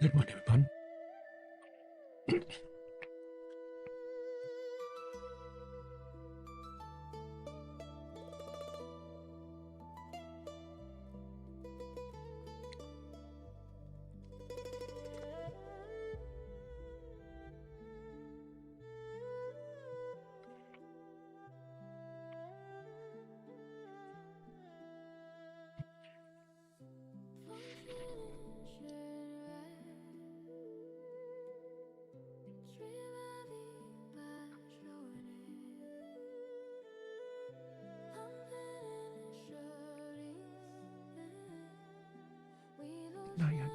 Good morning, everyone. Not yet.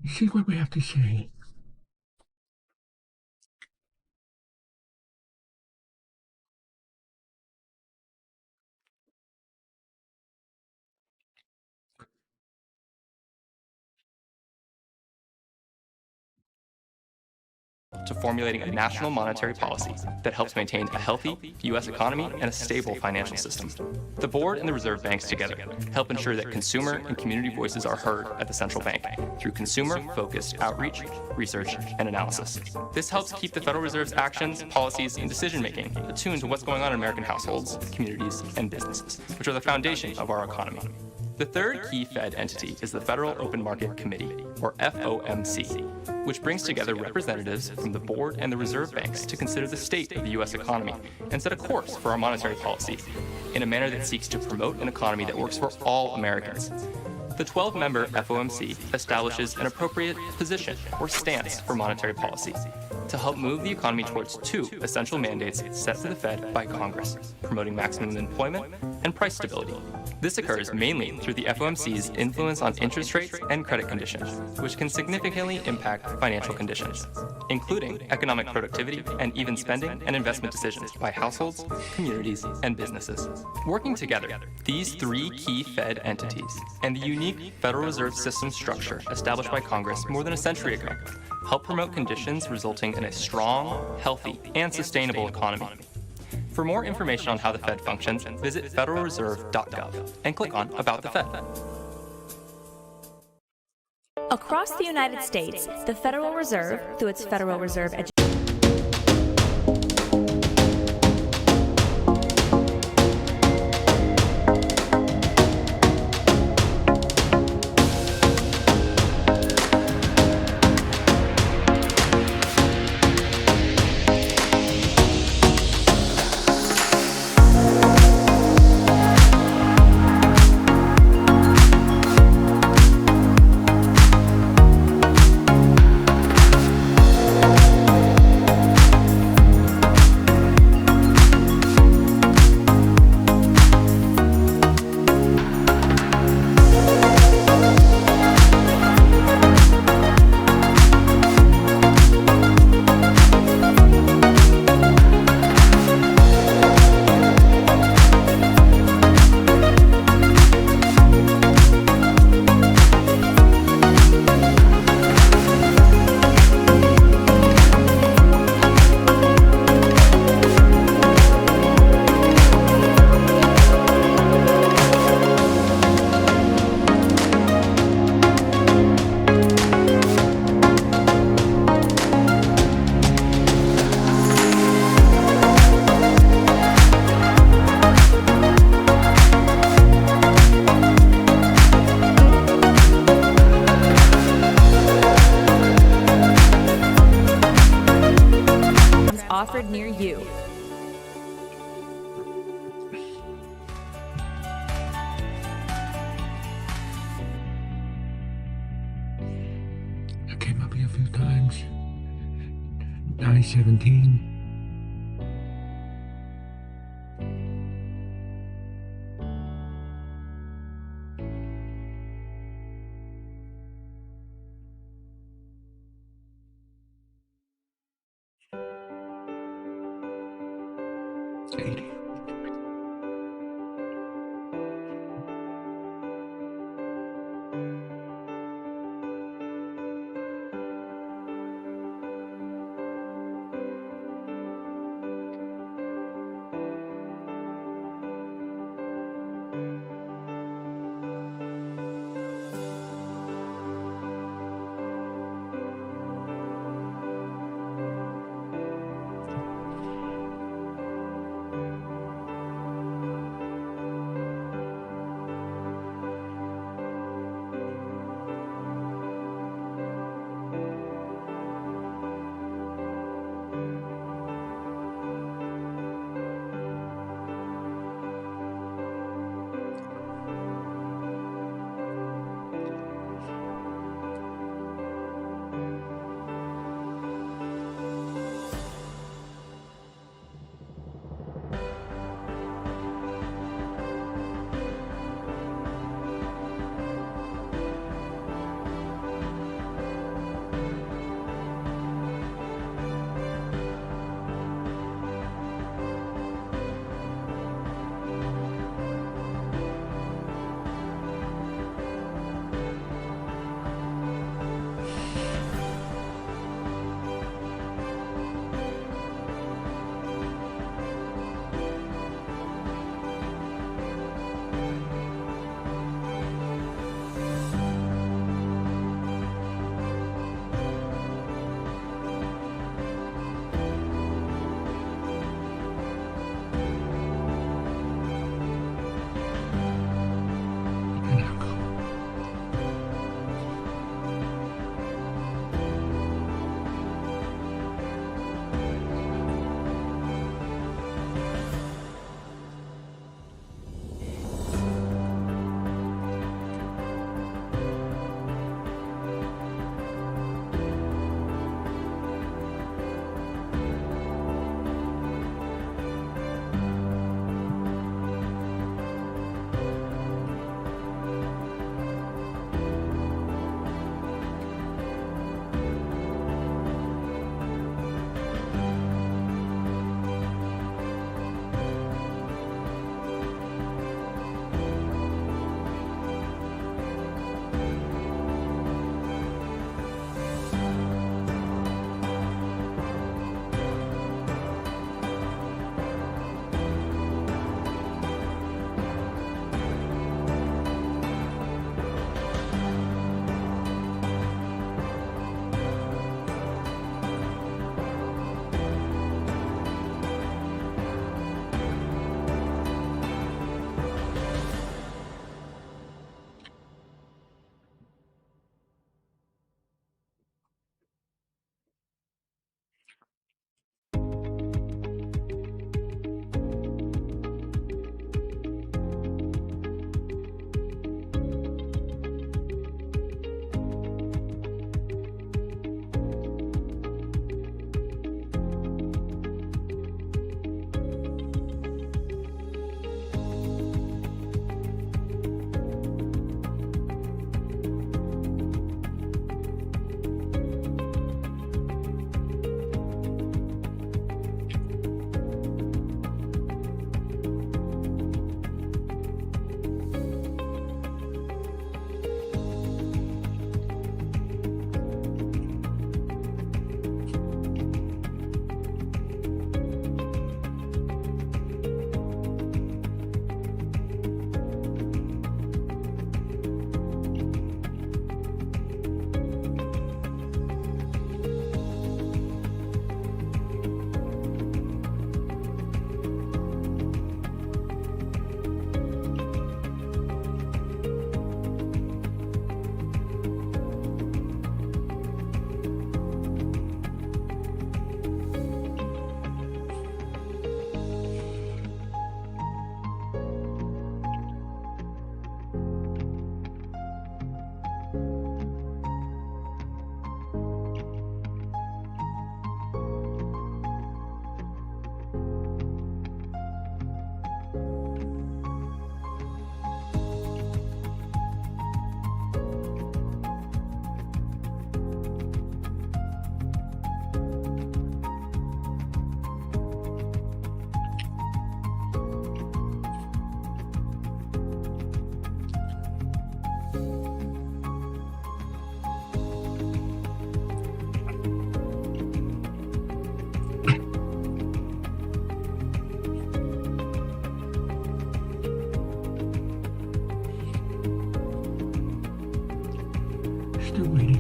See what we have to say. To formulating a national monetary policy that helps maintain a healthy U.S. economy and a stable financial system. The board and the reserve banks together help ensure that consumer and community voices are heard at the central bank through consumer-focused outreach, research, and analysis. This helps keep the Federal Reserve's actions, policies, and decision-making attuned to what's going on in American households, communities, and businesses, which are the foundation of our economy. The third key Fed entity is the Federal Open Market Committee, or FOMC, which brings together representatives from the board and the reserve banks to consider the state of the U.S. economy and set a course for our monetary policy in a manner that seeks to promote an economy that works for all Americans. The 12-member FOMC establishes an appropriate position or stance for monetary policy to help move the economy towards two essential mandates set to the Fed by Congress, promoting maximum employment and price stability. This occurs mainly through the FOMC's influence on interest rates and credit conditions, which can significantly impact financial conditions, including economic productivity and even spending and investment decisions by households, communities, and businesses. Working together, these three key Fed entities and the unique Federal Reserve System structure established by Congress more than a century ago help promote conditions resulting in a strong, healthy, and sustainable economy. For more information on how the Fed functions, visit federalreserve.gov and click on About the Fed. Across the United States, the Federal Reserve, through its Federal Reserve Education 2 times 917. Still waiting.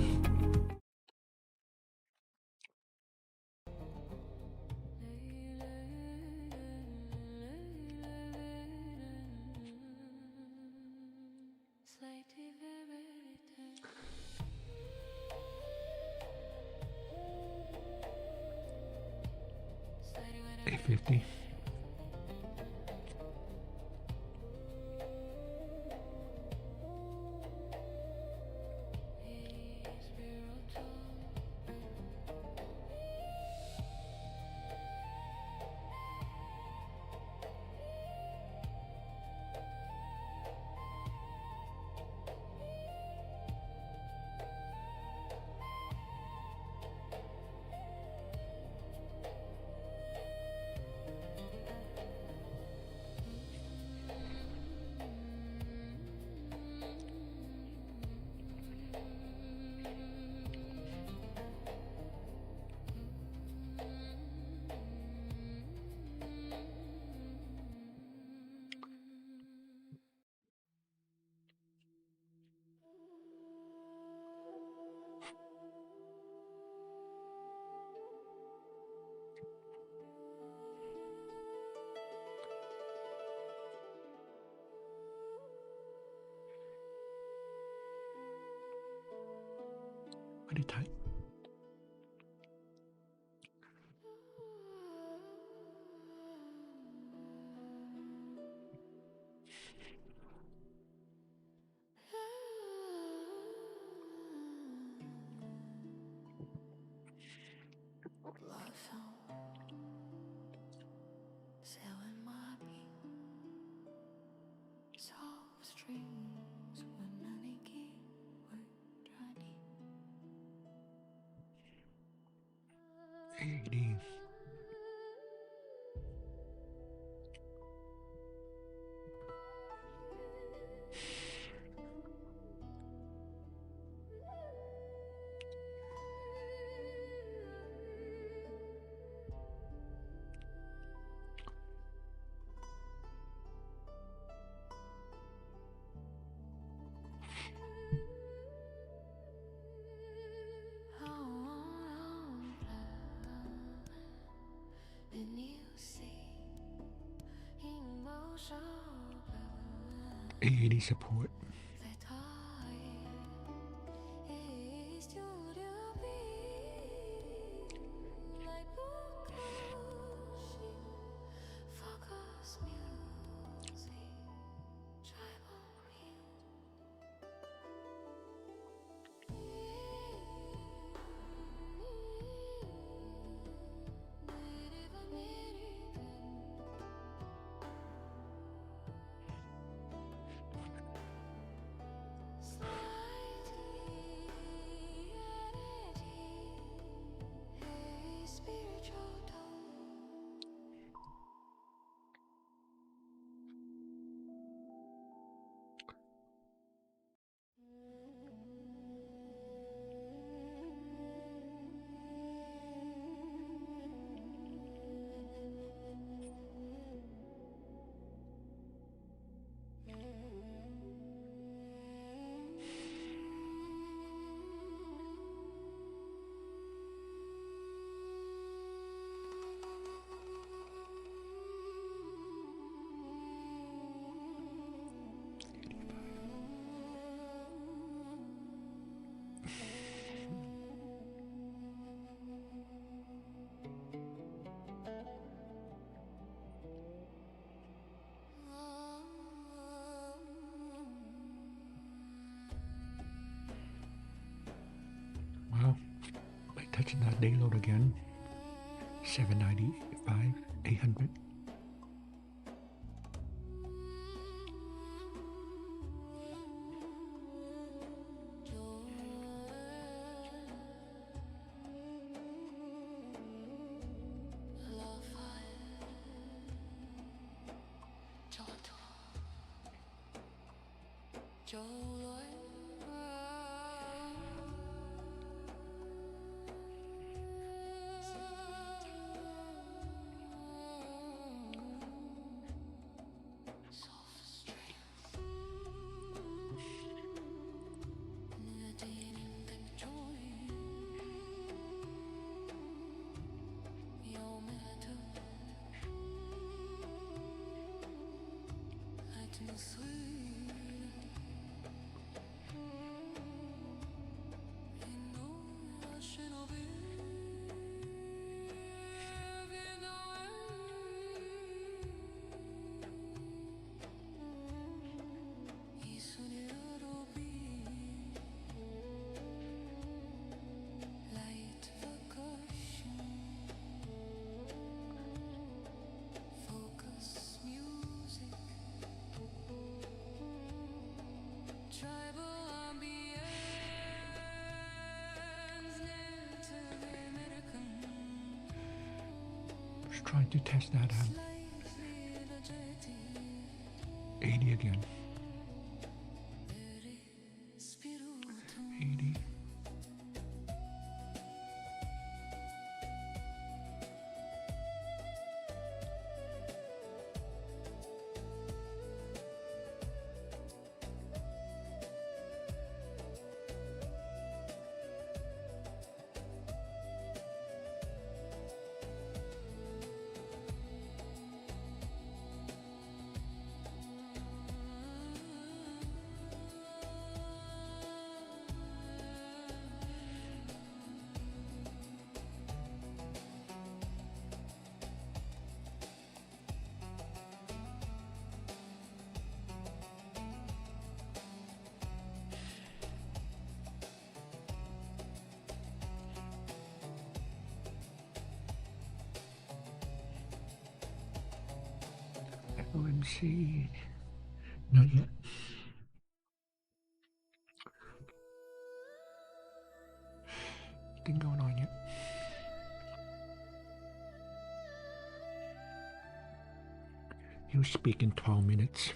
$8.50. Pretty tight. $80. $80 support. Well, like touching that day load again. 795, 800. Just trying to test that out. 80 again. 80. OMC. Not yet. Nothing going on yet. He'll speak in 12 minutes.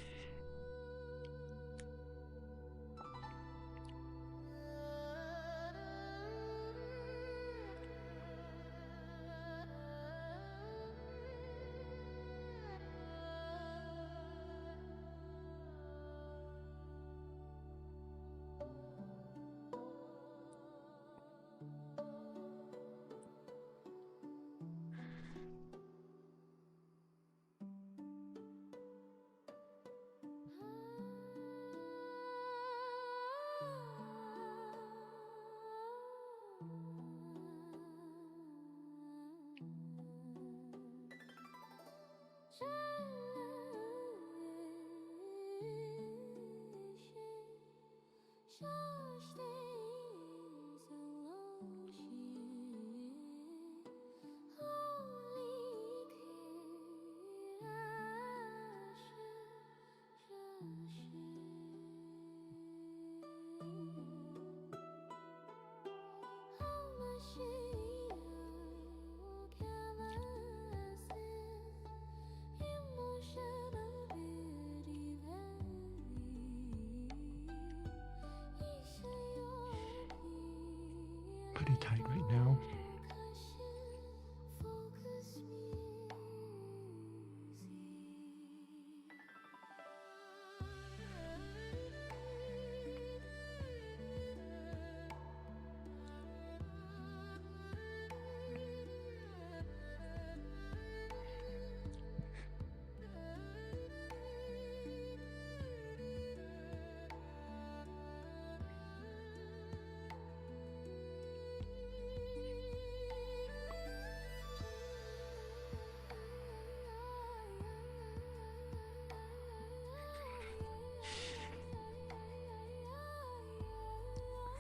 Pretty tight right now.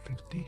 $50.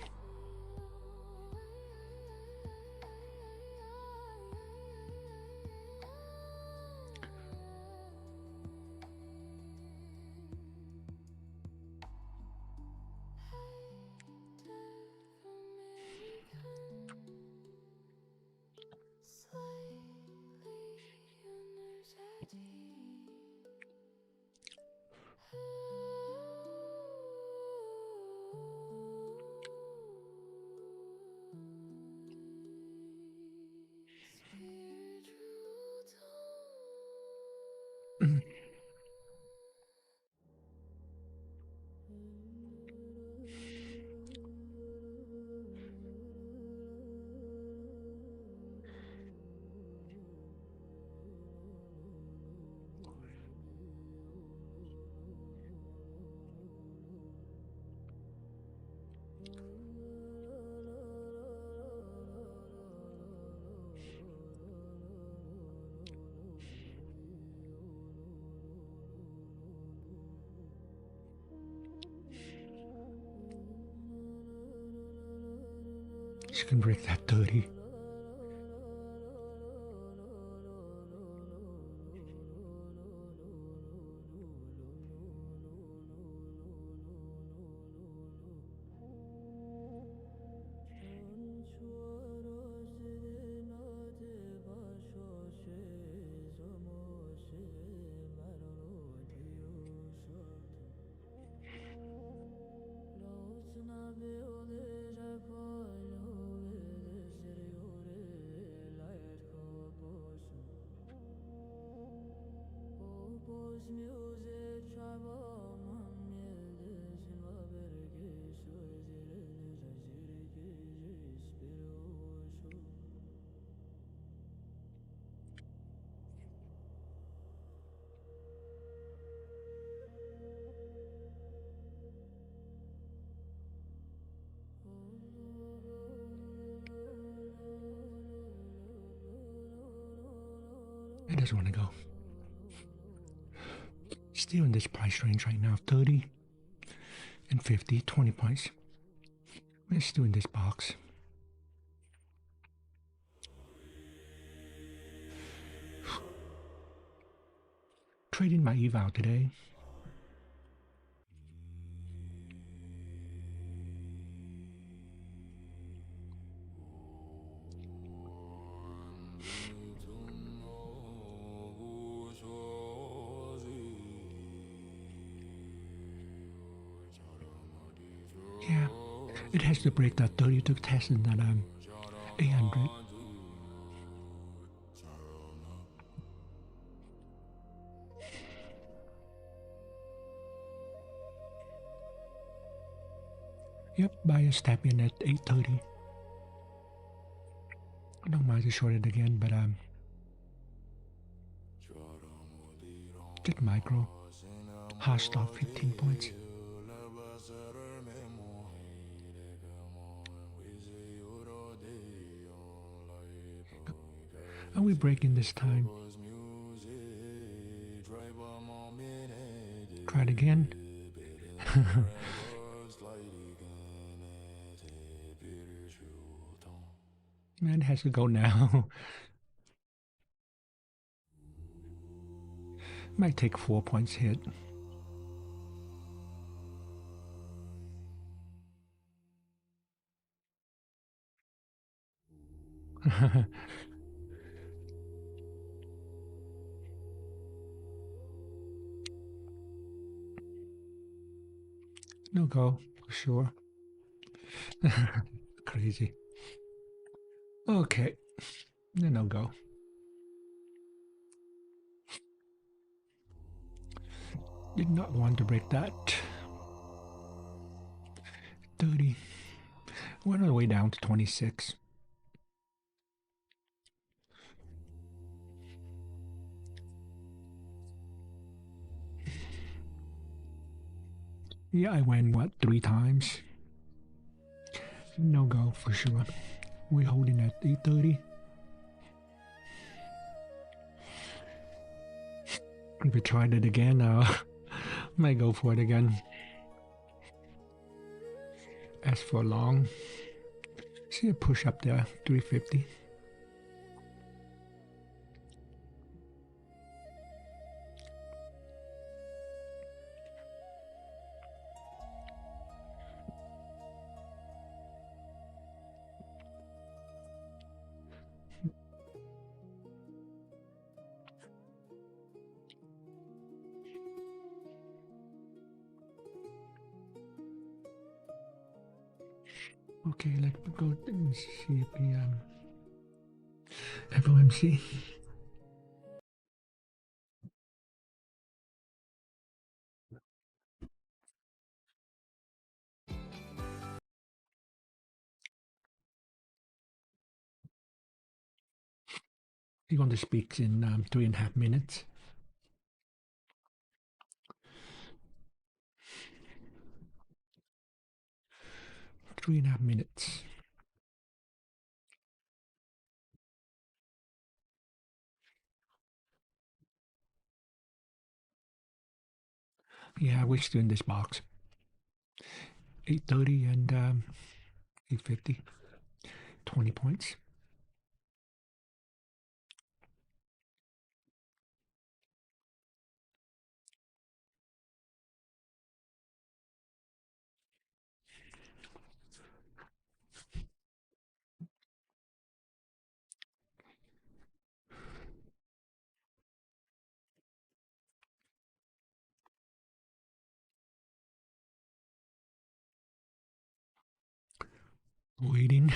She can break that 30. It doesn't want to go. Still in this price range right now, 30 and 50, 20 points. We're still in this box. Trading my eval today. Yeah, it has to break that 30 to test in that 800. Yep, buyers tap in at 830. I don't mind to short it again, but get micro. Hard stop 15 points. Are we breaking this time? Try it again. Man, it has to go now. Might take 4 points hit. No go, for sure. Crazy. Okay, no go. Did not want to break that. 30. We're on the way down to 26. Yeah, I went, what, 3 times? No go, for sure. We're holding at 830. If we tried it again, might go for it again. As for long, see a push up there, 350. Okay, let's go and see the FOMC. He's going to speak in 3.5 minutes. Three and a half minutes. Yeah, we're still in this box. 830 and 850. 20 points. Waiting.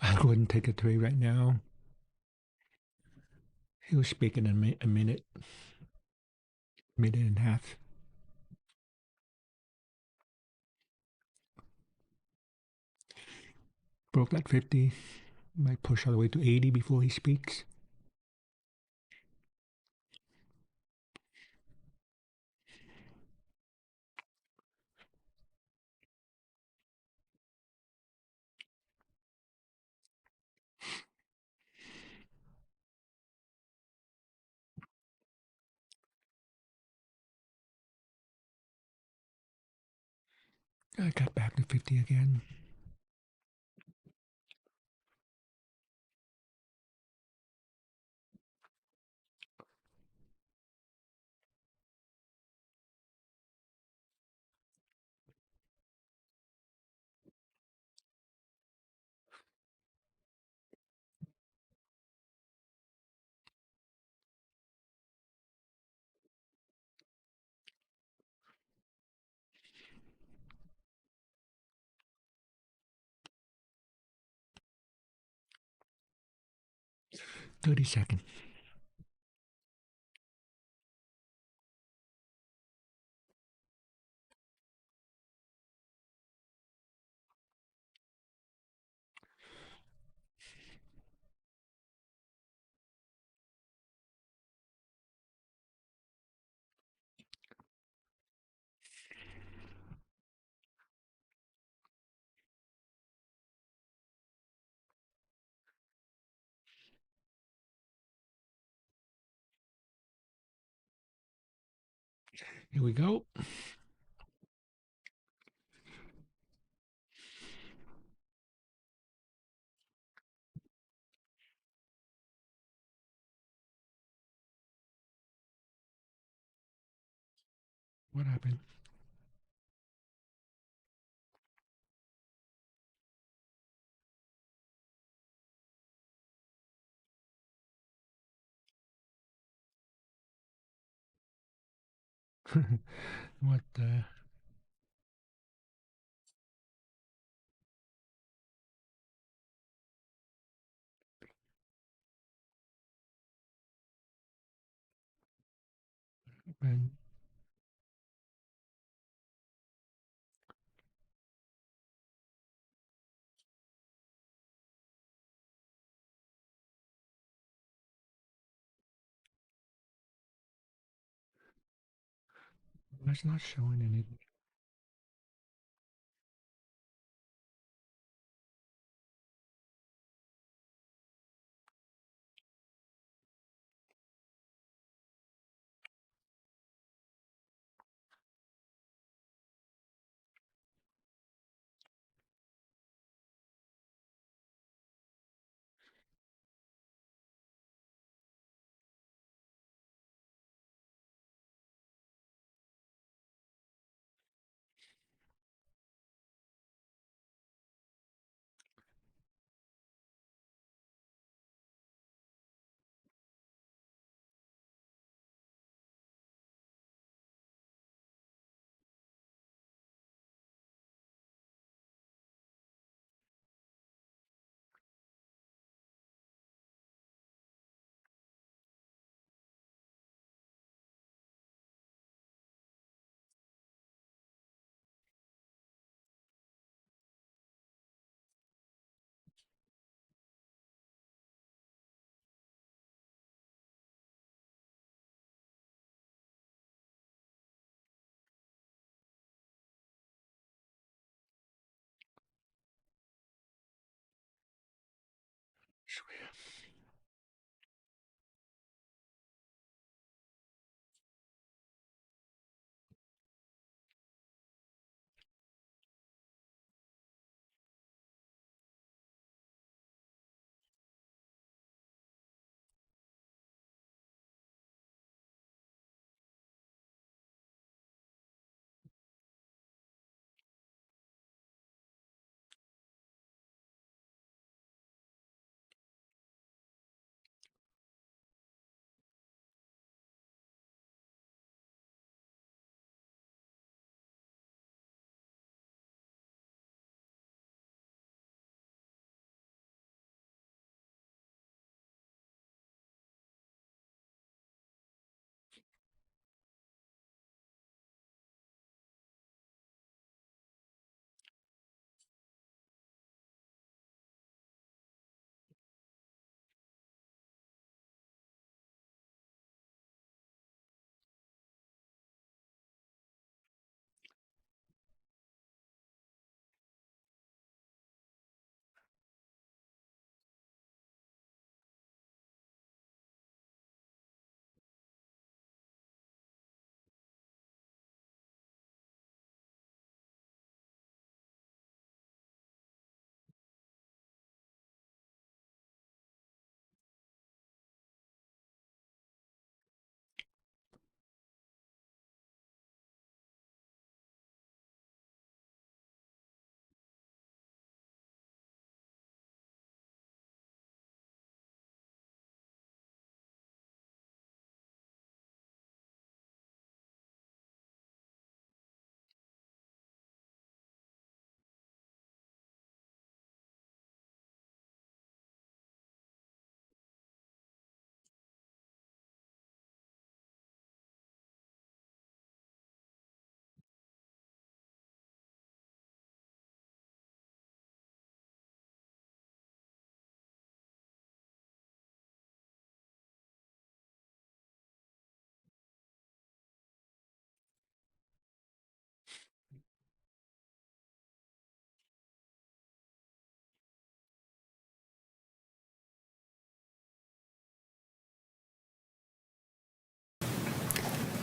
I'll go ahead and take a trade right now. He'll speak in a minute, minute and a half. Broke that 50. Might push all the way to 80 before he speaks. I got back to 50 again. $30. Here we go. What happened? What the? Man. That's not showing anything.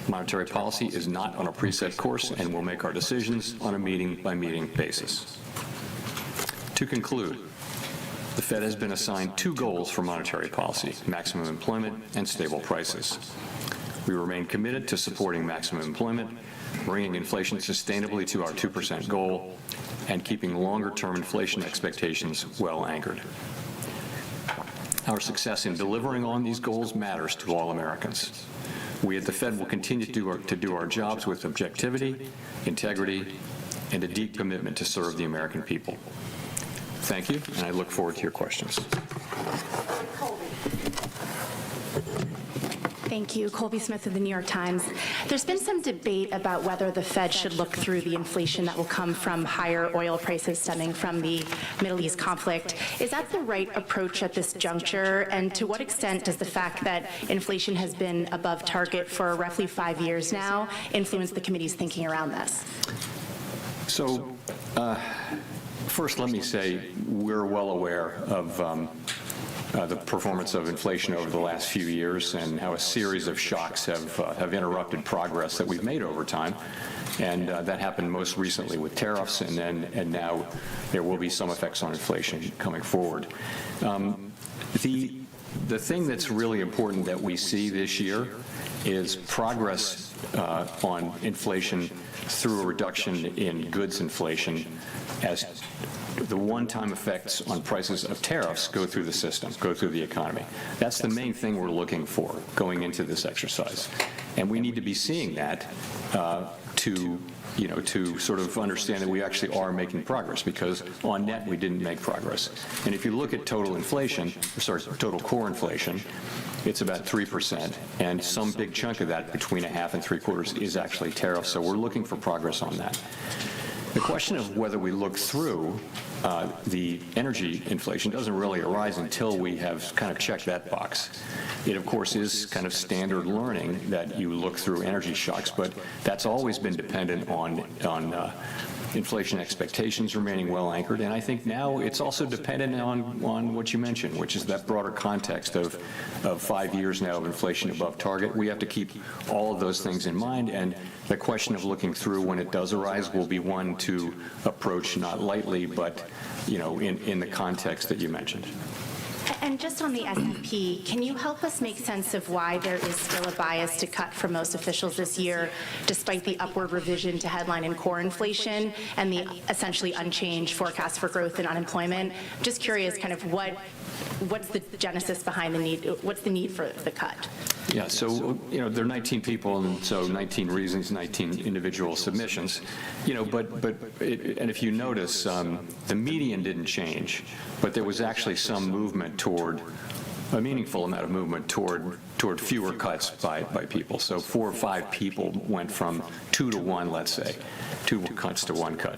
Monetary policy is not on a preset course, and we'll make our decisions on a meeting-by-meeting basis. To conclude, the Fed has been assigned two goals for monetary policy: maximum employment and stable prices. We remain committed to supporting maximum employment, bringing inflation sustainably to our 2% goal, and keeping longer-term inflation expectations well anchored. Our success in delivering on these goals matters to all Americans. We at the Fed will continue to do our jobs with objectivity, integrity, and a deep commitment to serve the American people. Thank you, and I look forward to your questions. Thank you. Colby Smith of the New York Times. There's been some debate about whether the Fed should look through the inflation that will come from higher oil prices stemming from the Middle East conflict. Is that the right approach at this juncture? And to what extent does the fact that inflation has been above target for roughly 5 years now influence the committee's thinking around this? So, first let me say we're well aware of the performance of inflation over the last few years and how a series of shocks have interrupted progress that we've made over time. And that happened most recently with tariffs, and now there will be some effects on inflation coming forward. The thing that's really important that we see this year is progress on inflation through a reduction in goods inflation as the one-time effects on prices of tariffs go through the system, go through the economy. That's the main thing we're looking for going into this exercise. And we need to be seeing that to sort of understand that we actually are making progress, because on net we didn't make progress. And if you look at total inflation, total core inflation, it's about 3%, and some big chunk of that, between 1/2 and 3/4, is actually tariffs. So we're looking for progress on that. The question of whether we look through the energy inflation doesn't really arise until we have kind of checked that box. It, of course, is kind of standard learning that you look through energy shocks, but that's always been dependent on inflation expectations remaining well anchored, and I think now it's also dependent on what you mentioned, which is that broader context of 5 years now of inflation above target. We have to keep all of those things in mind, and the question of looking through when it does arise will be one to approach not lightly, but in the context that you mentioned. And just on the S&P, can you help us make sense of why there is still a bias to cut for most officials this year, despite the upward revision to headline and core inflation and the essentially unchanged forecast for growth and unemployment? Just curious, kind of what's the genesis behind the need? What's the need for the cut? Yeah, so, there are 19 people, and so 19 reasons, 19 individual submissions, and if you notice, the median didn't change, but there was actually some movement toward, a meaningful amount of movement toward fewer cuts by people. So 4 or 5 people went from 2 to 1, let's say, 2 cuts to 1 cut.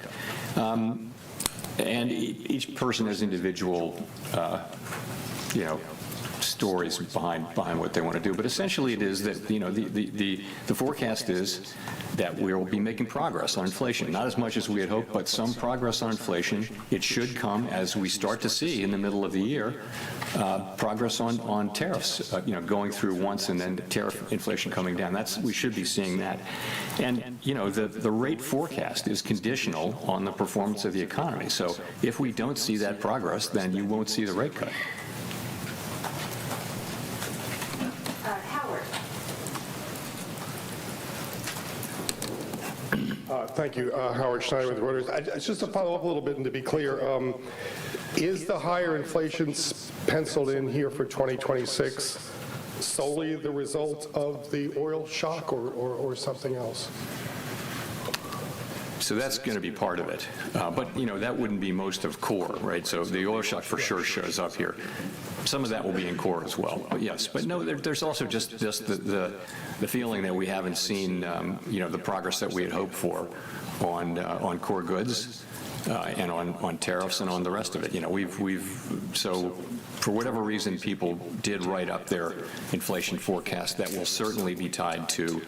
And each person has individual, stories behind what they want to do. But essentially it is that, the forecast is that we will be making progress on inflation. Not as much as we had hoped, but some progress on inflation. It should come as we start to see in the middle of the year progress on tariffs, going through once and then tariff inflation coming down. We should be seeing that. And, the rate forecast is conditional on the performance of the economy. So if we don't see that progress, then you won't see the rate cut. Thank you. Howard Schneider with Reuters. Just to follow up a little bit and to be clear, is the higher inflation penciled in here for 2026 solely the result of the oil shock or something else? So that's going to be part of it. But, that wouldn't be most of core, right? So the oil shock for sure shows up here. Some of that will be in core as well. But yes, but no, there's also just the feeling that we haven't seen, the progress that we had hoped for on core goods and on tariffs and on the rest of it. So for whatever reason, people did write up their inflation forecast. That will certainly be tied to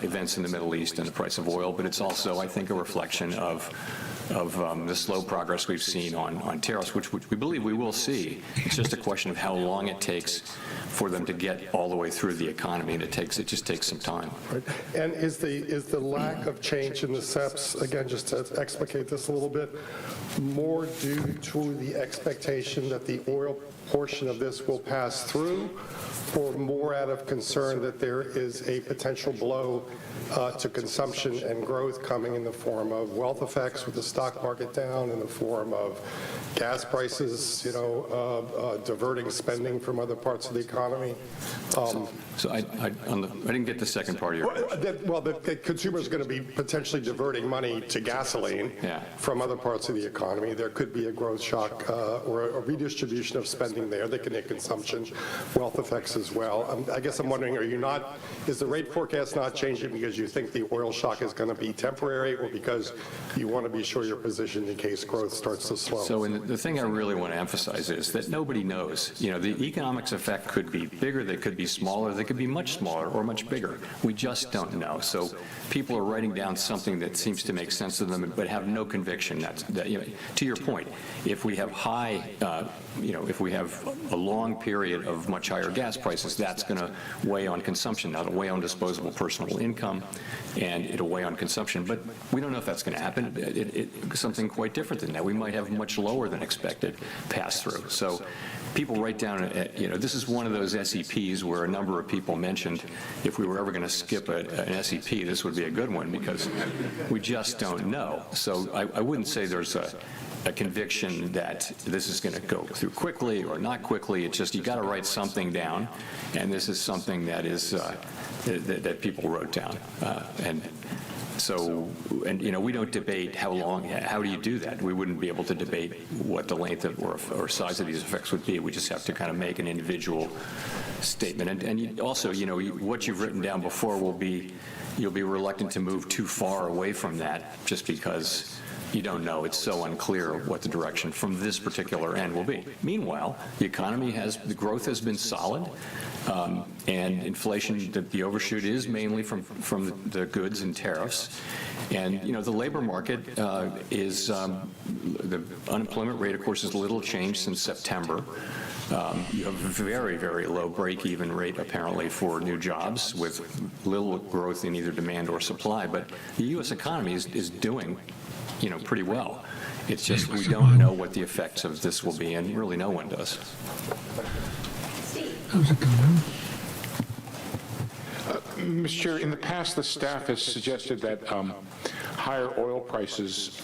events in the Middle East and the price of oil, but it's also, I think, a reflection of the slow progress we've seen on tariffs, which we believe we will see. It's just a question of how long it takes for them to get all the way through the economy, and it just takes some time. Right. And is the lack of change in the SEPs, again, just to explicate this a little bit, more due to the expectation that the oil portion of this will pass through, or more out of concern that there is a potential blow to consumption and growth coming in the form of wealth effects with the stock market down, in the form of gas prices, diverting spending from other parts of the economy? So I didn't get the second part of your question. The consumer's going to be potentially diverting money to gasoline from other parts of the economy. There could be a growth shock or a redistribution of spending there that can hit consumption, wealth effects as well. I guess I'm wondering, is the rate forecast not changing because you think the oil shock is going to be temporary, or because you want to be sure you're positioned in case growth starts to slow? So the thing I really want to emphasize is that nobody knows. The economics effect could be bigger, they could be smaller, they could be much smaller or much bigger. We just don't know. So people are writing down something that seems to make sense to them, but have no conviction that to your point, if we have if we have a long period of much higher gas prices, that's going to weigh on consumption. That'll weigh on disposable personal income, and it'll weigh on consumption. But we don't know if that's going to happen. It's something quite different than that. We might have much lower than expected pass-through. So people write down, this is one of those SEPs where a number of people mentioned if we were ever going to skip an SEP, this would be a good one, because we just don't know. So I wouldn't say there's a conviction that this is going to go through quickly or not quickly. It's just you got to write something down, and this is something that is that people wrote down. So we don't debate how long. How do you do that? We wouldn't be able to debate what the length of or size of these effects would be. We just have to kind of make an individual statement. And also, what you've written down before you'll be reluctant to move too far away from that, just because you don't know. It's so unclear what the direction from this particular end will be. Meanwhile, the the growth has been solid, and inflation, the overshoot is mainly from the goods and tariffs. And, the labor market the unemployment rate, of course, is little changed since September. You have a very, very low break-even rate, apparently, for new jobs with little growth in either demand or supply. But the U.S. economy is doing, pretty well. It's just we don't know what the effects of this will be, and really no one does. How's it going? Mr. Chair, in the past, the staff has suggested that higher oil prices,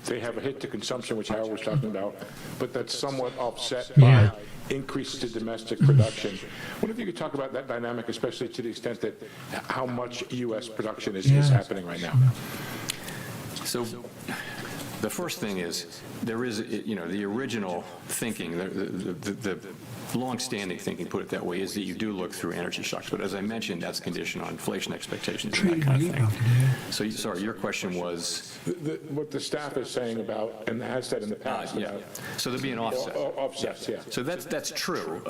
they have a hit to consumption, which Howard was talking about, but that's somewhat offset by increases to domestic production. I wonder if you could talk about that dynamic, especially to the extent that how much U.S. production is happening right now. So the first thing is there is, the original thinking, the long-standing thinking, put it that way, is that you do look through energy shocks. But as I mentioned, that's conditioned on inflation expectations and that kind of thing. So, sorry, your question was? What the staff is saying about, and has said in the past. Yeah. So there'd be an offset. Offsets, yeah. So that's true.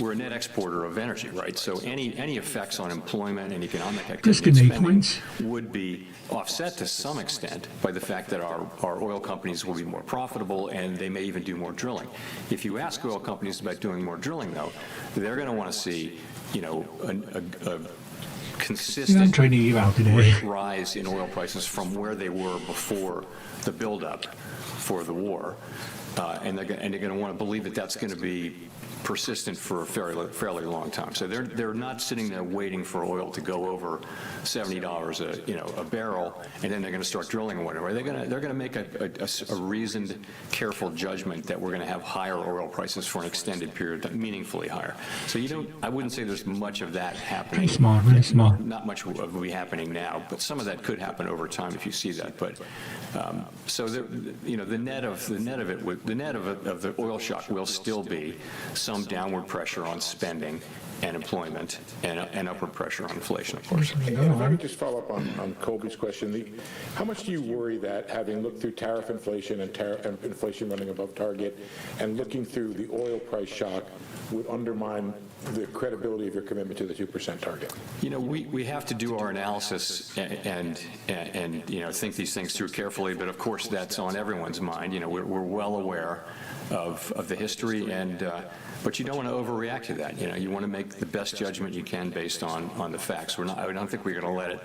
We're a net exporter of energy, right? So any effects on employment and economic activity and spending would be offset to some extent by the fact that our oil companies will be more profitable and they may even do more drilling. If you ask oil companies about doing more drilling, though, they're going to want to see, a consistent rate rise in oil prices from where they were before the buildup for the war, and they're going to want to believe that that's going to be persistent for a fairly long time. So they're not sitting there waiting for oil to go over $70 a barrel, and then they're going to start drilling or whatever. They're going to make a reasoned, careful judgment that we're going to have higher oil prices for an extended period, meaningfully higher. So I wouldn't say there's much of that happening. Really small. Not much of it happening now, but some of that could happen over time if you see that. But so the net of the oil shock will still be some downward pressure on spending and employment and upward pressure on inflation, of course. If I could just follow up on Colby's question, how much do you worry that having looked through tariff inflation and inflation running above target and looking through the oil price shock would undermine the credibility of your commitment to the 2% target? We have to do our analysis and think these things through carefully, but of course that's on everyone's mind. We're well aware of the history, but you don't want to overreact to that. You want to make the best judgment you can based on the facts. I don't think we're going to let it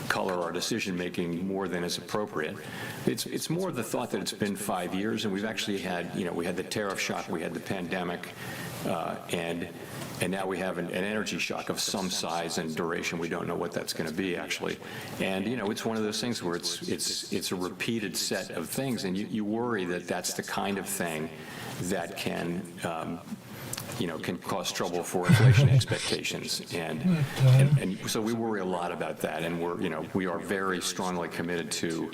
color our decision-making more than is appropriate. It's more the thought that it's been 5 years, and we've actually had, we had the tariff shock, we had the pandemic, and now we have an energy shock of some size and duration. We don't know what that's going to be, actually. And, it's one of those things where it's a repeated set of things, and you worry that that's the kind of thing that can cause trouble for inflation expectations, and so we worry a lot about that, and we are very strongly committed to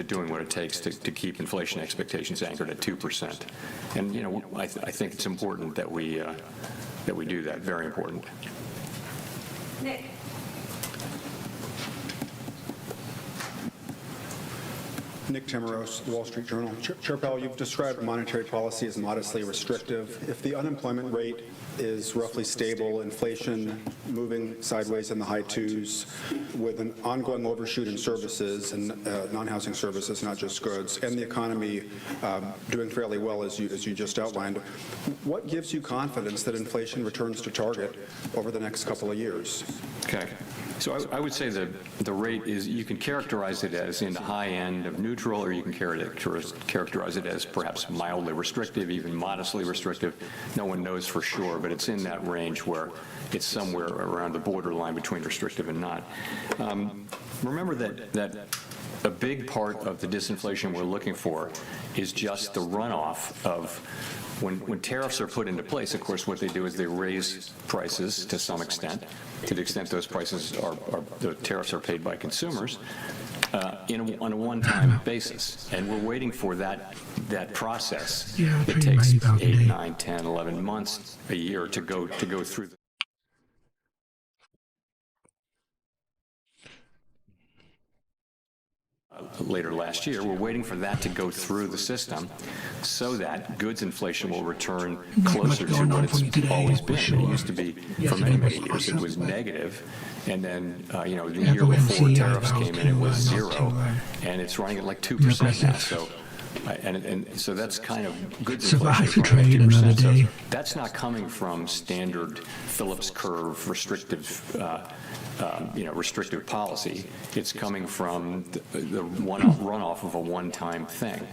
doing what it takes to keep inflation expectations anchored at 2%. And I think it's important that we do that. Very important. Nick. Nick Tamaros, Wall Street Journal. Chair Powell, you've described monetary policy as modestly restrictive. If the unemployment rate is roughly stable, inflation moving sideways in the high twos, with an ongoing overshoot in services and non-housing services, not just goods, and the economy doing fairly well, as you just outlined, what gives you confidence that inflation returns to target over the next couple of years? Okay. So I would say the rate is, you can characterize it as in the high end of neutral, or you can characterize it as perhaps mildly restrictive, even modestly restrictive. No one knows for sure, but it's in that range where it's somewhere around the borderline between restrictive and not. Remember that a big part of the disinflation we're looking for is just the runoff of when tariffs are put into place. Of course, what they do is they raise prices to some extent, to the extent those prices the tariffs are paid by consumers on a one-time basis. And we're waiting for that process. It takes 8, 9, 10, 11 months, a year to go through. later last year. We're waiting for that to go through the system so that goods inflation will return closer to what it's always been. It used to be, for many, many years, it was negative. And then, the year before tariffs came in, it was 0. And it's running at like 2% now. So, and so that's kind of goods inflation is running at 2%. So that's not coming from standard Phillips curve restrictive restrictive policy. It's coming from the runoff of a one-time thing.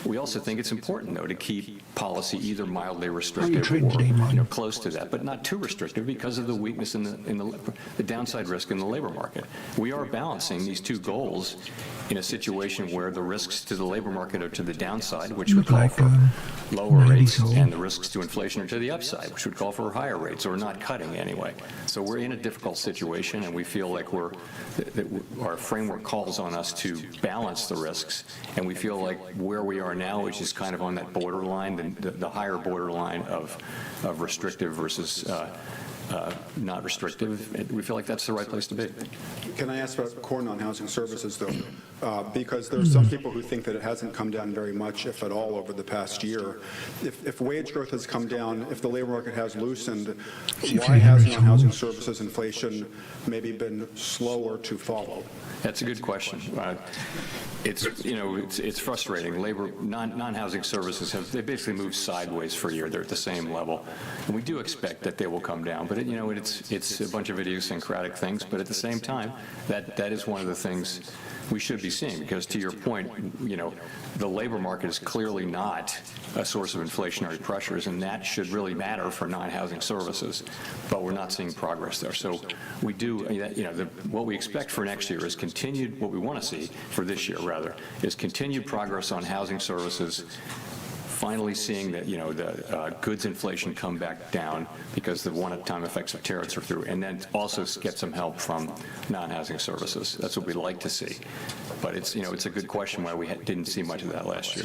We also think it's important, though, to keep policy either mildly restrictive or close to that, but not too restrictive because of the weakness in the downside risk in the labor market. We are balancing these two goals in a situation where the risks to the labor market are to the downside, which would call for lower rates, and the risks to inflation are to the upside, which would call for higher rates or not cutting anyway. So we're in a difficult situation, and we feel like our framework calls on us to balance the risks, and we feel like where we are now, which is kind of on that borderline, the higher borderline of restrictive versus not restrictive, we feel like that's the right place to be. Can I ask about core non-housing services, though? Because there's some people who think that it hasn't come down very much, if at all, over the past year. If wage growth has come down, if the labor market has loosened, why has non-housing services inflation maybe been slower to follow? That's a good question. It's frustrating. Non-housing services they basically moved sideways for a year. They're at the same level, and we do expect that they will come down. But it's a bunch of idiosyncratic things. But at the same time, that is one of the things we should be seeing, because to your point, the labor market is clearly not a source of inflationary pressures, and that should really matter for non-housing services. But we're not seeing progress there. So we do, what we expect for next year is what we want to see for this year, rather, is continued progress on housing services, finally seeing that, the goods inflation come back down because the one-time effects of tariffs are through, and then also get some help from non-housing services. That's what we'd like to see. But it's a good question why we didn't see much of that last year.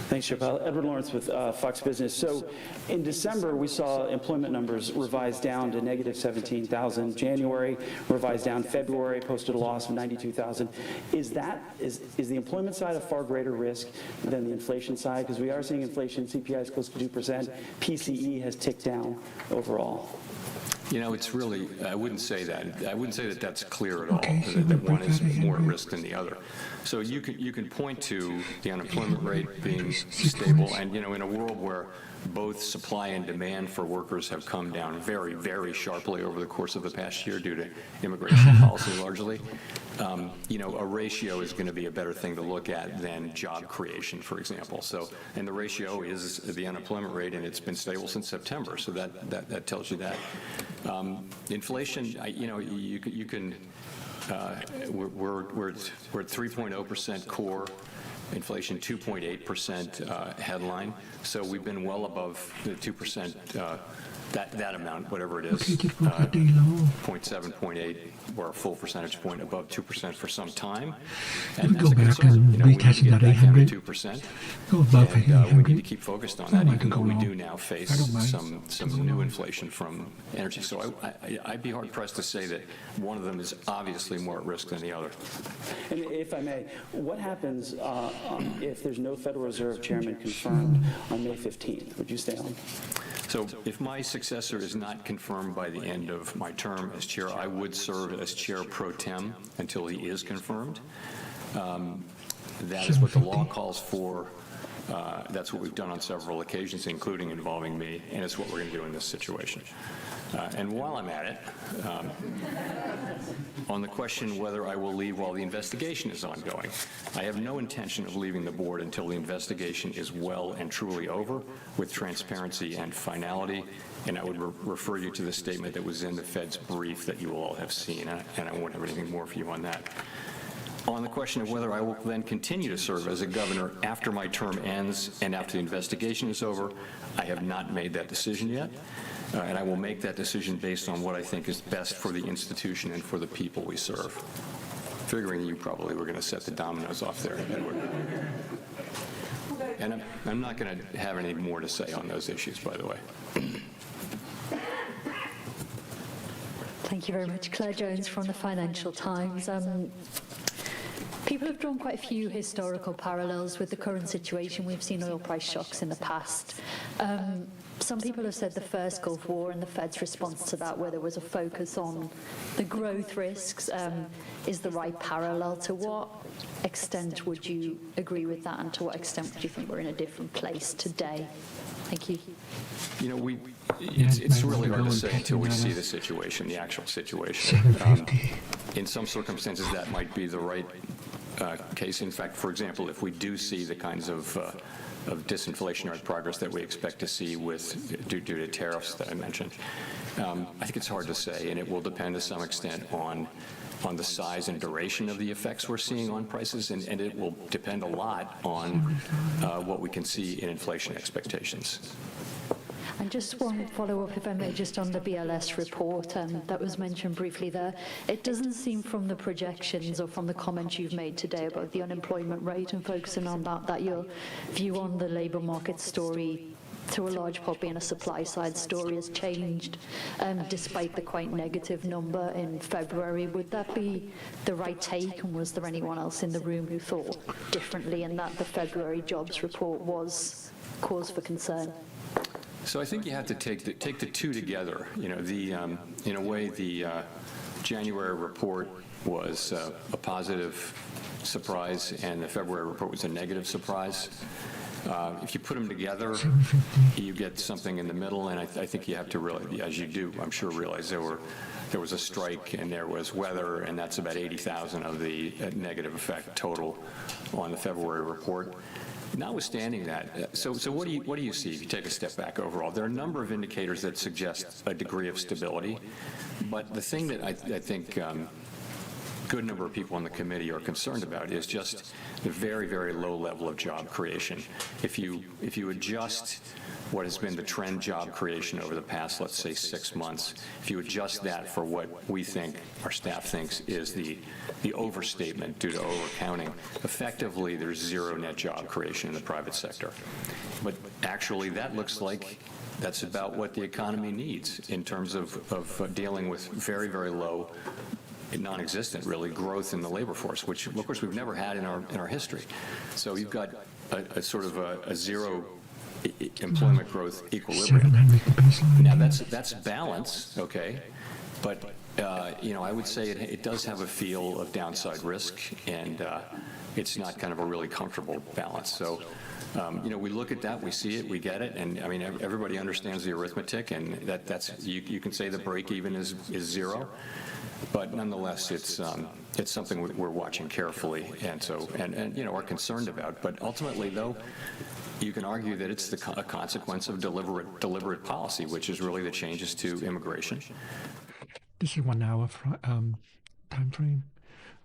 Thanks, Chair Powell. Edward Lawrence with Fox Business. So in December, we saw employment numbers revised down to negative 17,000. January revised down. February posted a loss of 92,000. Is the employment side a far greater risk than the inflation side? Because we are seeing inflation, CPI is close to 2%. PCE has ticked down overall. It's really, I wouldn't say that. I wouldn't say that that's clear at all, that one is more at risk than the other. So you can point to the unemployment rate being stable, and, in a world where both supply and demand for workers have come down very, very sharply over the course of the past year due to immigration policy largely, a ratio is going to be a better thing to look at than job creation, for example. So, and the ratio is the unemployment rate, and it's been stable since September. So that tells you that. Inflation, you can. We're at 3.0% core. Inflation 2.8% headline. So we've been well above the 2%, that amount, whatever it is, 0.7, 0.8, or a full percentage point above 2% for some time. And that's a concern. We need to get back down to 2%. And we need to keep focused on that, even though we do now face some new inflation from energy. So I'd be hard-pressed to say that one of them is obviously more at risk than the other. And if I may, what happens if there's no Federal Reserve Chairman confirmed on May 15th? Would you stay on? So if my successor is not confirmed by the end of my term as chair, I would serve as chair pro tem until he is confirmed. That is what the law calls for. That's what we've done on several occasions, including involving me, and it's what we're going to do in this situation. And while I'm at it, on the question whether I will leave while the investigation is ongoing, I have no intention of leaving the board until the investigation is well and truly over, with transparency and finality. And I would refer you to the statement that was in the Fed's brief that you all have seen, and I won't have anything more for you on that. On the question of whether I will then continue to serve as a governor after my term ends and after the investigation is over, I have not made that decision yet. And I will make that decision based on what I think is best for the institution and for the people we serve. Figuring you probably were going to set the dominoes off there, Edward. And I'm not going to have any more to say on those issues, by the way. Thank you very much. Claire Jones from the Financial Times. People have drawn quite a few historical parallels with the current situation. We've seen oil price shocks in the past. Some people have said the first Gulf War and the Fed's response to that, where there was a focus on the growth risks, is the right parallel. To what extent would you agree with that, and to what extent would you think we're in a different place today? Thank you. You know, it's really hard to say until we see the situation, the actual situation. In some circumstances, that might be the right case. In fact, for example, if we do see the kinds of disinflationary progress that we expect to see due to tariffs that I mentioned, I think it's hard to say, and it will depend to some extent on the size and duration of the effects we're seeing on prices, and it will depend a lot on what we can see in inflation expectations. And just one follow-up, if I may, just on the BLS report that was mentioned briefly there. It doesn't seem from the projections or from the comments you've made today about the unemployment rate and focusing on that your view on the labour market story, to a large part being a supply-side story, has changed despite the quite negative number in February. Would that be the right take, and was there anyone else in the room who thought differently, and that the February jobs report was cause for concern? So I think you have to take the two together. You know, in a way, the January report was a positive surprise, and the February report was a negative surprise. If you put them together, you get something in the middle, and I think you have to really, as you do, I'm sure, realize there was a strike and there was weather, and that's about 80,000 of the negative effect total on the February report. Notwithstanding that, so what do you see if you take a step back overall? There are a number of indicators that suggest a degree of stability, but the thing that I think good number of people on the committee are concerned about is just the very, very low level of job creation. If you adjust what has been the trend job creation over the past, let's say, 6 months, if you adjust that for what we think, our staff thinks, is the overstatement due to overcounting, effectively there's zero net job creation in the private sector. But actually that looks like that's about what the economy needs in terms of dealing with very, very low, non-existent, really, growth in the labor force, which, of course, we've never had in our history. So you've got a sort of a zero employment growth equilibrium. Now that's balance, okay, but you know, I would say it does have a feel of downside risk, and it's not kind of a really comfortable balance. So you know, we look at that, we see it, we get it, and I mean, everybody understands the arithmetic, and that's you can say the break even is zero. But nonetheless, it's something we're watching carefully, and you know, are concerned about. But ultimately, though, you can argue that it's a consequence of deliberate policy, which is really the changes to immigration. This is 1 hour time frame.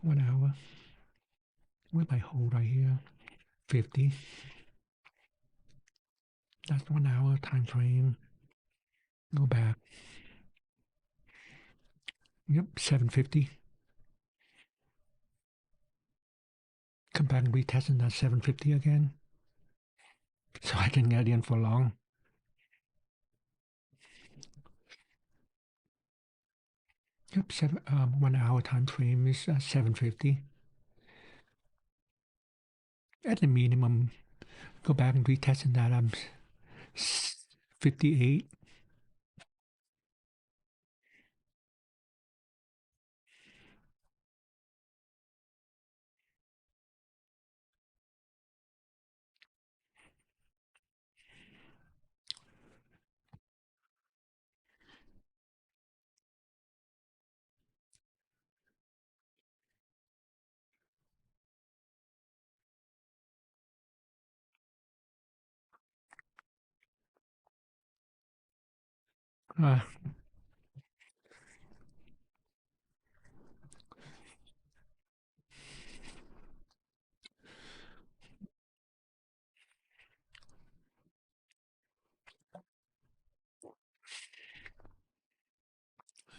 1 hour. Where's my hold right here? 50. That's 1 hour time frame. Go back. Yep, 750. Come back and retest in that 750 again, so I can get in for long. Yep, 1 hour time frame is 750. At the minimum, go back and retest in that 58. Uh,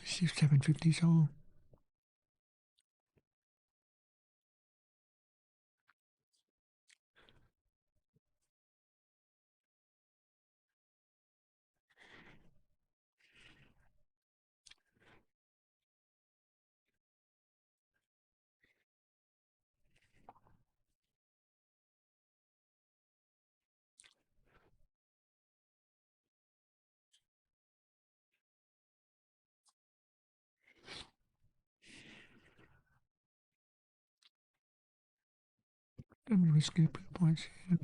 see 750, so Let me skip points here.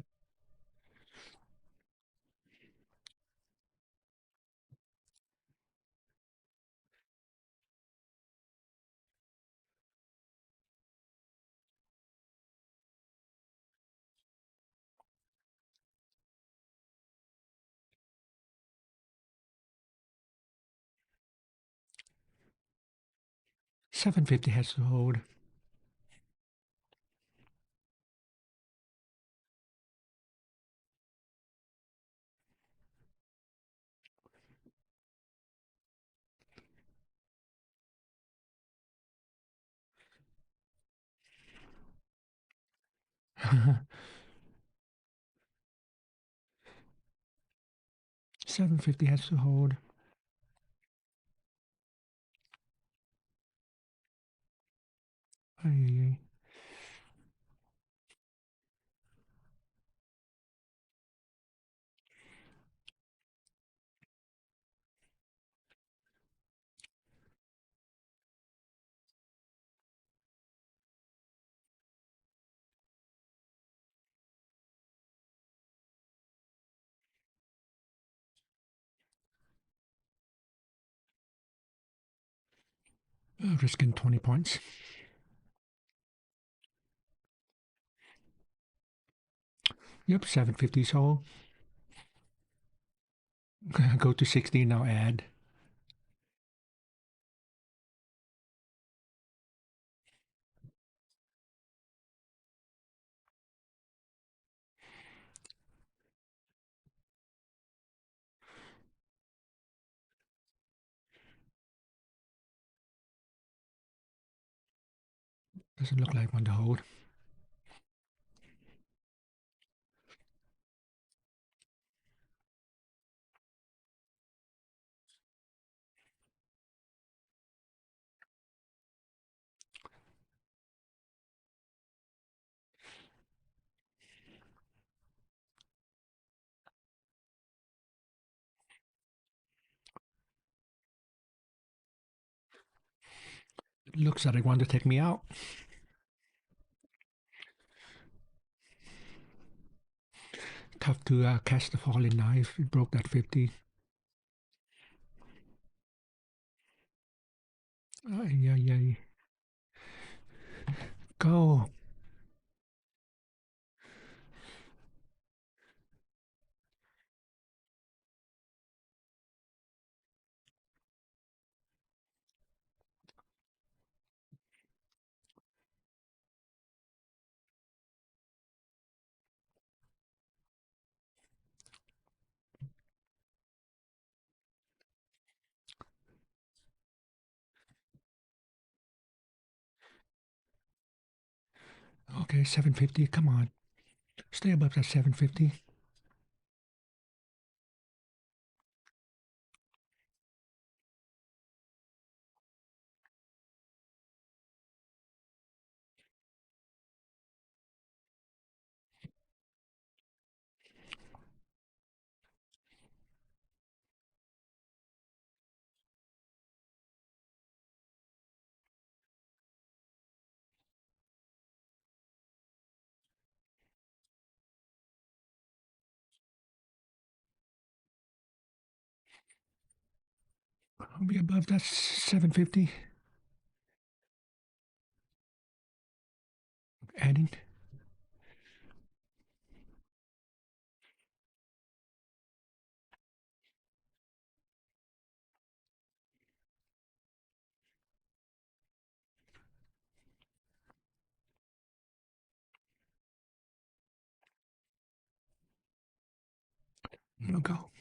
$7.50 has to hold. $7.50 has to hold. Ay. Risking 20 points. Yep, 750 hold. Go to 60 now. Add. Doesn't look like one to hold. It looks like they want to take me out. Tough to catch the falling knife. It broke that 50. Ay, ay, ay. Go. Okay, 750. Come on. Stay above that 750. I'll be above that 750. Adding. We'll go.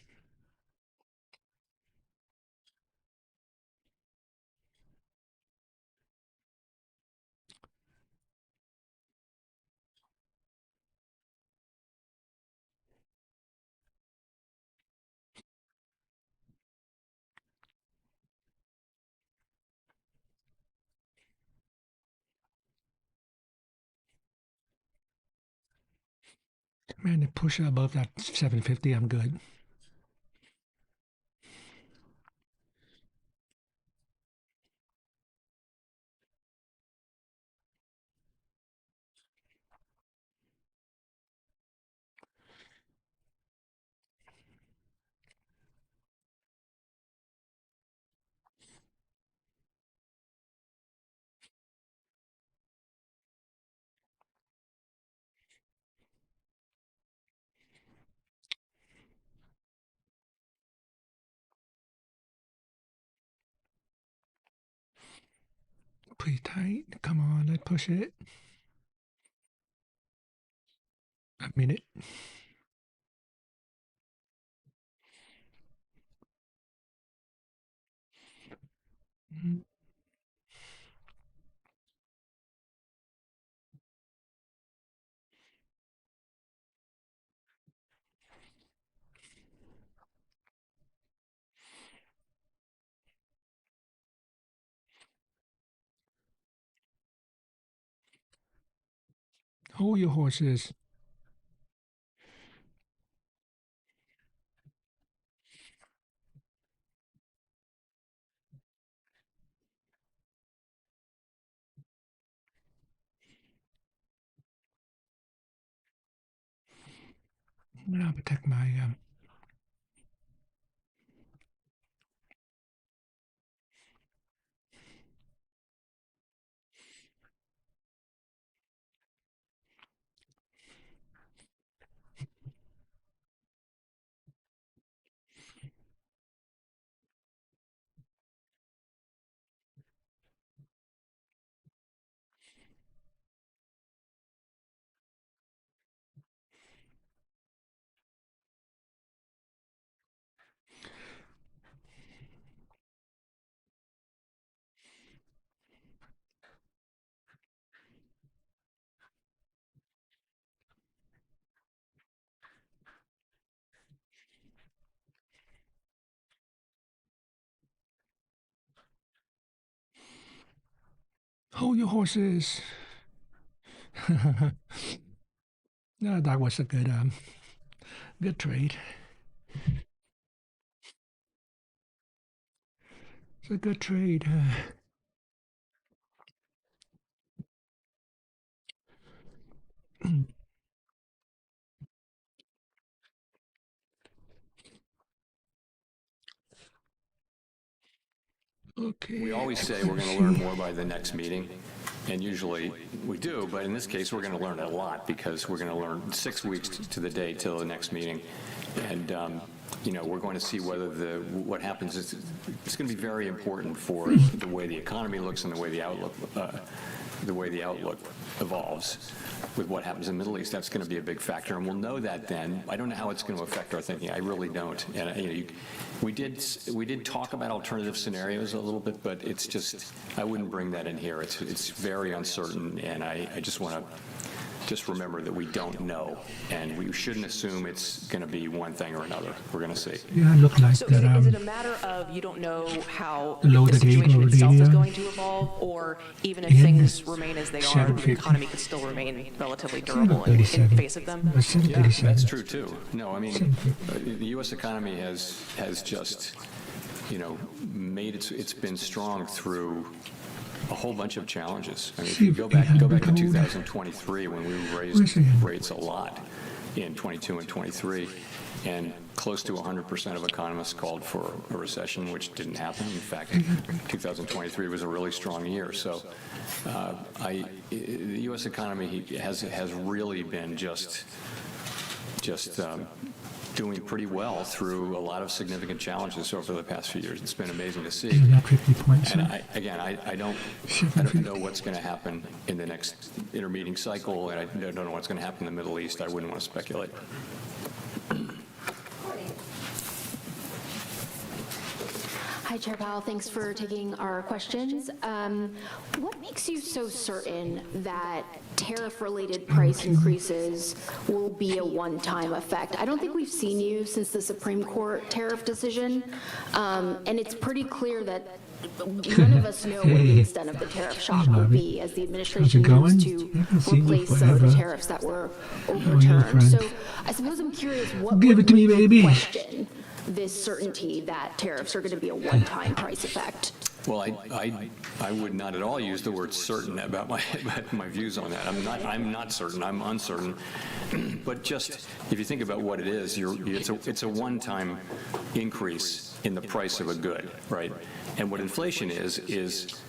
Man, to push it above that 750, I'm good. pretty tight. Come on, let's push it. A minute. Hold your horses. I'll protect my hold your horses. No, that was a good good trade. It's a good trade. Okay. We always say we're going to learn more by the next meeting, and usually we do, but in this case, we're going to learn a lot because we're going to learn 6 weeks to the day till the next meeting. And, you know, we're going to see whether what happens is it's going to be very important for the way the economy looks and the way the outlook evolves with what happens in the Middle East. That's going to be a big factor, and we'll know that then. I don't know how it's going to affect our thinking. I really don't. And you know, we did talk about alternative scenarios a little bit, but it's just, I wouldn't bring that in here. It's very uncertain, and I just want to remember that we don't know, and we shouldn't assume it's going to be one thing or another. We're going to see. Yeah, it looked like So that. is it a matter of you don't know how Below the the situation table, itself is the, going to evolve, or even if in things remain as they are, the 750. economy could still remain relatively durable in face of them? Yeah, that's true too. No, I mean, the U.S. economy has just, you know, it's been strong through a whole bunch of challenges. I mean, if you go back to 2023 when we raised rates a lot in 22 and 23, and close to 100% of economists called for a recession, which didn't happen. In fact, 2023 was a really strong year. So the U.S. economy has really been just doing pretty well through a lot of significant challenges over the past few years. It's been amazing to see. And I don't know what's going to happen in the next intermeeting cycle, and I don't know what's going to happen in the Middle East. I wouldn't want to speculate. Hi, Chair Powell. Thanks for taking our questions. What makes you so certain that tariff-related price increases will be a one-time effect? I don't think we've seen you since the Supreme Court tariff decision, and it's pretty clear that none of us know what the extent of the tariff shock will be as the administration moves to replace some of the tariffs that were overturned. So I suppose I'm curious, what would make you question this certainty that tariffs are going to be a one-time price effect? Well, I would not at all use the word certain about my views on that. I'm not certain. I'm uncertain. But just if you think about what it is, it's a one-time increase in the price of a good, right? And what inflation is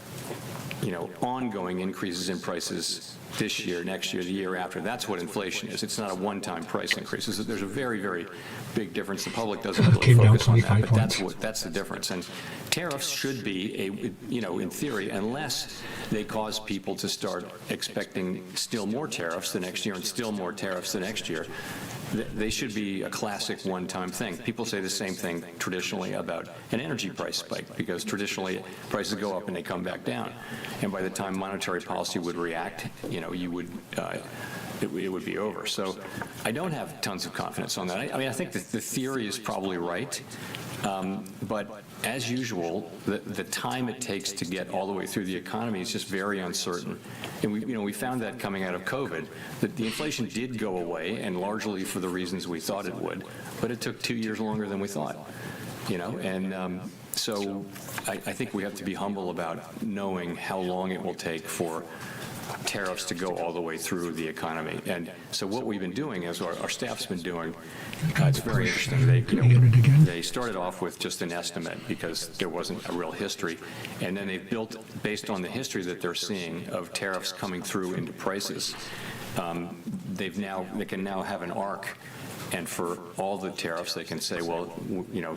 ongoing increases in prices this year, next year, the year after. That's what inflation is. It's not a one-time price increase. There's a very, very big difference. The public doesn't really focus on that, but that's the difference. And tariffs should be in theory, unless they cause people to start expecting still more tariffs the next year and still more tariffs the next year. They should be a classic one-time thing. People say the same thing traditionally about an energy price spike, because traditionally prices go up and they come back down. And by the time monetary policy would react, it would be over. So I don't have tons of confidence on that. I think that the theory is probably right, but as usual, the time it takes to get all the way through the economy is just very uncertain. And we found that coming out of COVID, that the inflation did go away, and largely for the reasons we thought it would, but it took 2 years longer than we thought. So I think we have to be humble about knowing how long it will take for tariffs to go all the way through the economy. And so what we've been doing is our staff's been doing, it's very interesting. They started off with just an estimate because there wasn't a real history. And then they've built, based on the history that they're seeing of tariffs coming through into prices, they can now have an arc. And for all the tariffs, they can say, well,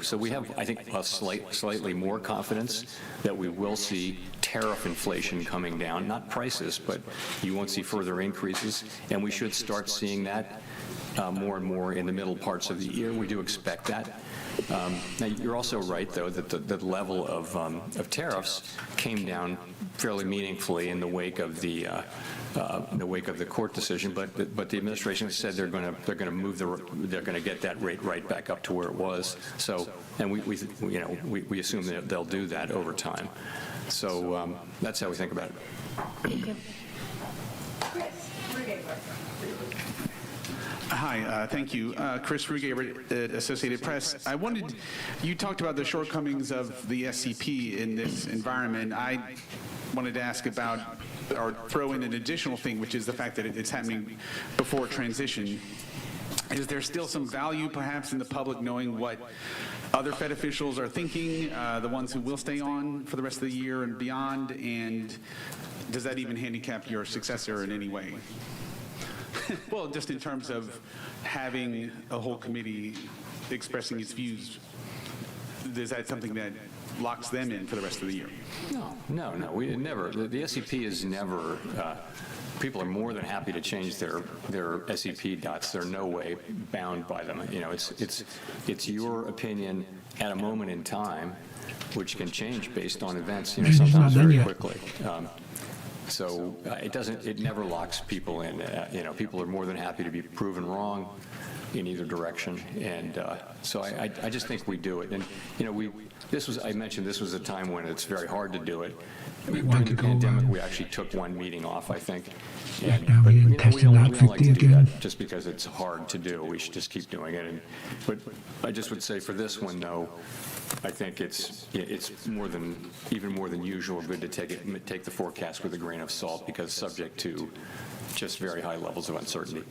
so we have, I think, a slightly more confidence that we will see tariff inflation coming down, not prices, but you won't see further increases, and we should start seeing that more and more in the middle parts of the year. We do expect that. Now, you're also right, though, that the level of tariffs came down fairly meaningfully in the wake of the court decision, but the administration has said they're going to move they're going to get that rate right back up to where it was. So, and we assume that they'll do that over time. So that's how we think about it. Thank you. Hi, thank you. Chris Rugaber at Associated Press. You talked about the shortcomings of the SCP in this environment. I wanted to ask about, or throw in an additional thing, which is the fact that it's happening before transition. Is there still some value, perhaps, in the public knowing what other Fed officials are thinking, the ones who will stay on for the rest of the year and beyond? And does that even handicap your successor in any way? Well, just in terms of having a whole committee expressing its views, is that something that locks them in for the rest of the year? No. We never. The SEP is never. People are more than happy to change their SEP dots. They're no way bound by them. It's your opinion at a moment in time, which can change based on events. Sometimes very quickly. So it never locks people in. People are more than happy to be proven wrong in either direction. And so I just think we do it. And, I mentioned this was a time when it's very hard to do it. During the pandemic, we actually took one meeting off, I think. But we don't like to do that just because it's hard to do. We should just keep doing it. But I just would say for this one, though, I think it's even more than usual good to take the forecast with a grain of salt, because subject to just very high levels of uncertainty.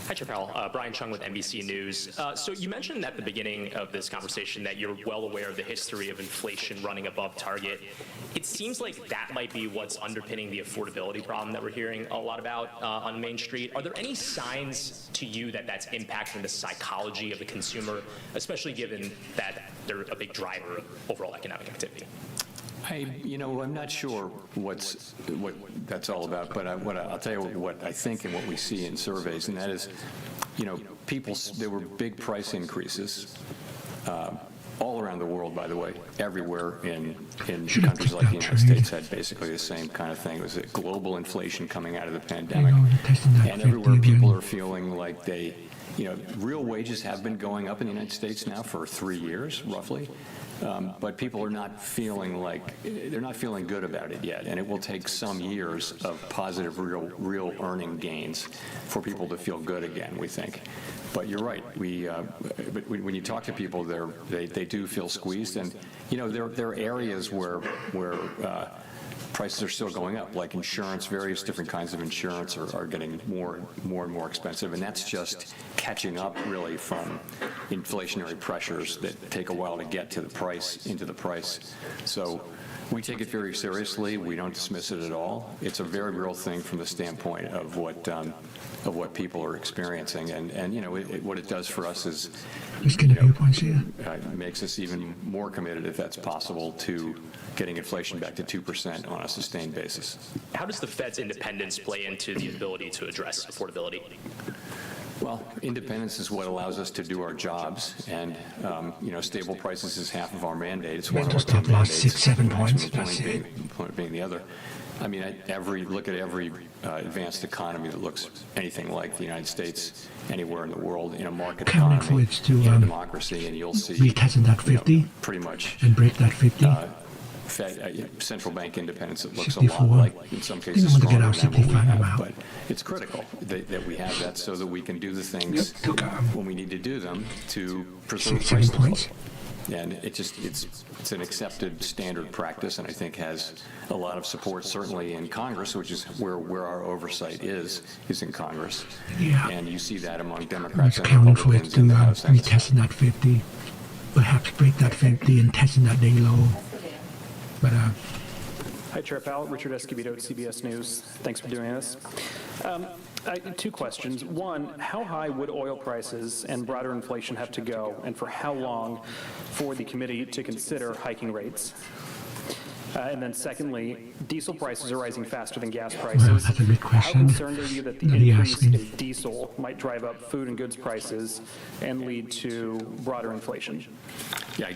Hi, Chair Powell. Brian Chung with NBC News. So you mentioned at the beginning of this conversation that you're well aware of the history of inflation running above target. It seems like that might be what's underpinning the affordability problem that we're hearing a lot about on Main Street. Are there any signs to you that that's impacting the psychology of the consumer, especially given that they're a big driver of overall economic activity? I'm not sure what that's all about, but I'll tell you what I think and what we see in surveys, and that is, there were big price increases all around the world, by the way. Everywhere in countries like the United States had basically the same kind of thing. It was a global inflation coming out of the pandemic, and everywhere people are feeling like real wages have been going up in the United States now for 3 years, roughly. But people are not feeling good about it yet, and it will take some years of positive real earning gains for people to feel good again, we think. But you're right. But when you talk to people, they do feel squeezed, and there are areas where prices are still going up, like insurance. Various different kinds of insurance are getting more and more expensive, and that's just catching up really from inflationary pressures that take a while to get to the price, into the price. So we take it very seriously. We don't dismiss it at all. It's a very real thing from the standpoint of what people are experiencing, and you know, what it does for us is, you know, makes us even more committed, if that's possible, to getting inflation back to 2% on a sustained basis. How does the Fed's independence play into the ability to address affordability? Well, independence is what allows us to do our jobs, and you know, stable prices is half of our mandate. It's one of our two mandates. 6, 7 points. That's it. Point being the other. I mean, look at every advanced economy that looks anything like the United States, anywhere in the world, in a market economy, in a democracy, and you'll see retesting that 50, you know, pretty much, and break that 50. Central bank independence, it looks 64. A lot like, in some cases, stronger than what we have, but it's critical that we have that so that we can do the things when we need to do them to preserve price control. And it's an accepted standard practice, and I think has a lot of support, certainly in Congress, which is where our oversight is in Congress. Yeah. And you see that among Democrats and counting for it Republicans to in the House. retesting that 50, perhaps break that 50 and testing that day low. But Hi, Chair Powell. Richard Escobedo at CBS News. Thanks for doing this. Two questions. One, how high would oil prices and broader inflation have to go, and for how long, for the committee to consider hiking rates? And then secondly, diesel prices are rising faster than gas prices. Well, that's a good question. How concerned are you that the increase in diesel might drive up food and goods prices and lead to broader inflation? Yeah,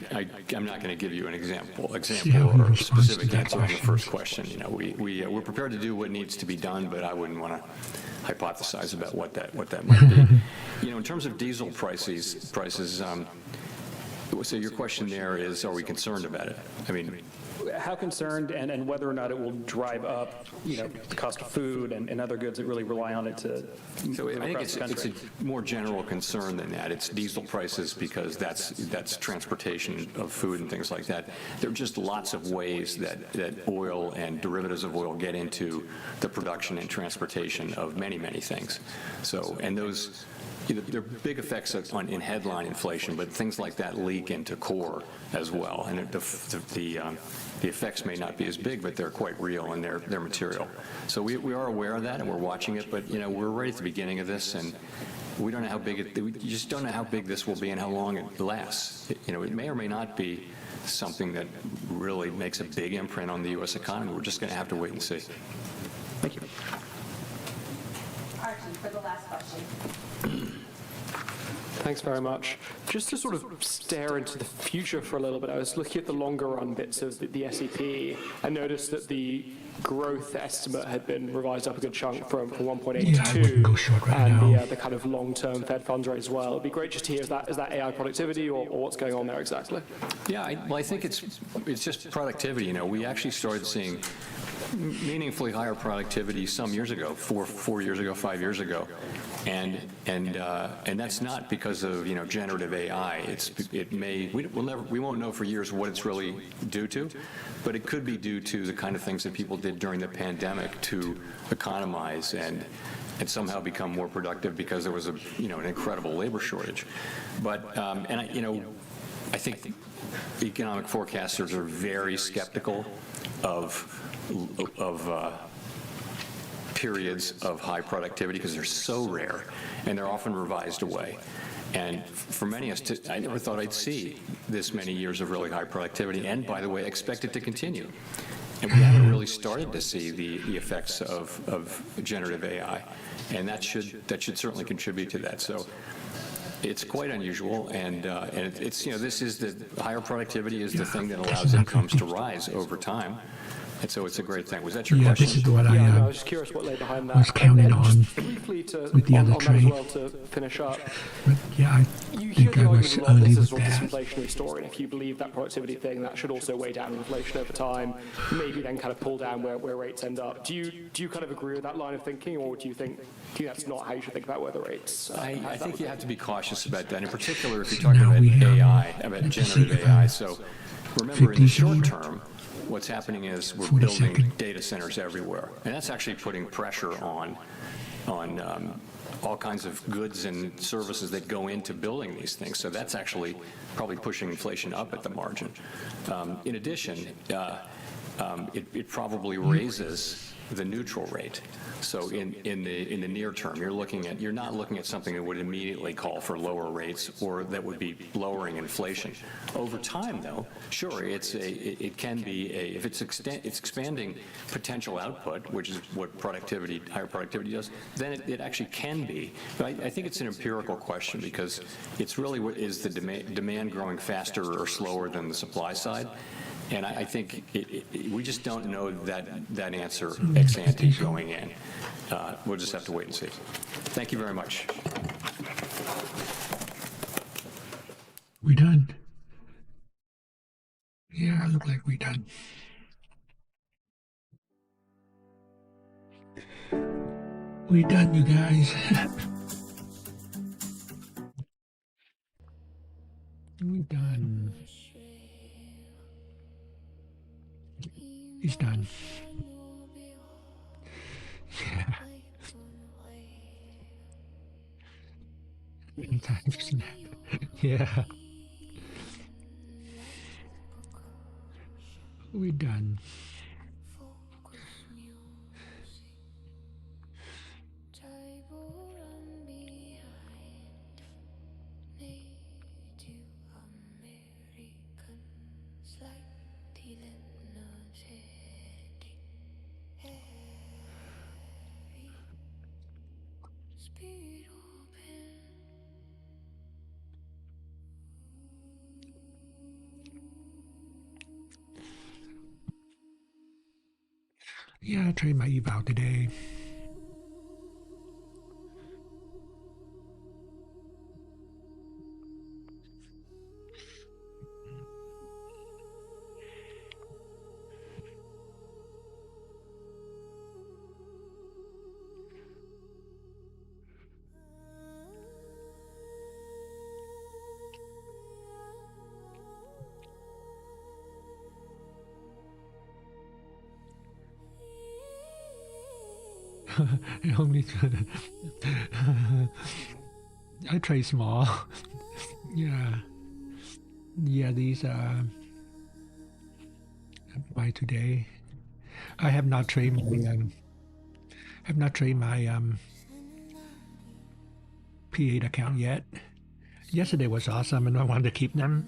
I'm not going to give you an example or a specific answer on the first question. You know, we're prepared to do what needs to be done, but I wouldn't want to hypothesize about what that might be. You know, in terms of diesel prices. So your question there is, are we concerned about it? I mean, how concerned, and whether or not it will drive up, you know, the cost of food and other goods that really rely on it to so move I think across the country. it's a more general concern than that. It's diesel prices, because that's transportation of food and things like that. There are just lots of ways that oil and derivatives of oil get into the production and transportation of many things. So, and those, there are big effects in headline inflation, but things like that leak into core as well. And the effects may not be as big, but they're quite real, and they're material. So we are aware of that, and we're watching it. But you know, we're right at the beginning of this, and we don't know how big we just don't know how big this will be and how long it lasts. You know, it may or may not be something that really makes a big imprint on the U.S. economy. We're just going to have to wait and see. Thank you. Archie, for the last question. Thanks very much. Just to sort of stare into the future for a little bit, I was looking at the longer run bits of the SEP and noticed that the growth estimate had been revised up a good chunk from 1.8 to 2, and the kind of long-term Fed funds rate as well. It'd be great just to hear, is that AI productivity or what's going on there exactly? Yeah, I think it's just productivity. You know, we actually started seeing meaningfully higher productivity some years ago, 4 years ago, 5 years ago. And that's not because of, you know, generative AI. We won't know for years what it's really due to, but it could be due to the kind of things that people did during the pandemic to economize and somehow become more productive because there was an incredible labor shortage. But I think economic forecasters are very skeptical of periods of high productivity because they're so rare, and they're often revised away. And for many of us, I never thought I'd see this many years of really high productivity, and by the way, expect it to continue. And we haven't really started to see the effects of generative AI, and that should certainly contribute to that. So it's quite unusual, and it's, you know, this is the higher productivity is the thing that allows incomes to rise over time. And so it's a great thing. Was that your question? This is what I was just curious what lay behind that. I was counting on briefly with the other on trade. that as well to finish up. But yeah, I think I was early with that. Inflationary story. If you believe that productivity thing, that should also weigh down inflation over time. Maybe then kind of pull down where rates end up. Do you kind of agree with that line of thinking, or do you think that's not how you should think about where the rates? I think you have to be cautious about that. In particular, if you're talking about AI, about generative AI. So remember, in the short term, what's happening is we're 40 building seconds. data centers everywhere. And that's actually putting pressure on all kinds of goods and services that go into building these things. So that's actually probably pushing inflation up at the margin. In addition, it probably raises the neutral rate. So in the near term, you're not looking at something that would immediately call for lower rates or that would be lowering inflation. Over time, though, sure, it can be if it's expanding potential output, which is what higher productivity does, then it actually can be. But I think it's an empirical question because it's really is the demand growing faster or slower than the supply side? And I think we just don't know that answer ex ante going in. We'll just have to wait and see. Thank you very much. We done? Yeah, look like we done. We done, you guys. We done. He's done. Yeah. Yeah. We're done. Yeah, I trade my eval today. Only I trade small. Yeah. Yeah, these by today. I have not traded my P8 account yet. Yesterday was awesome and I wanted to keep them.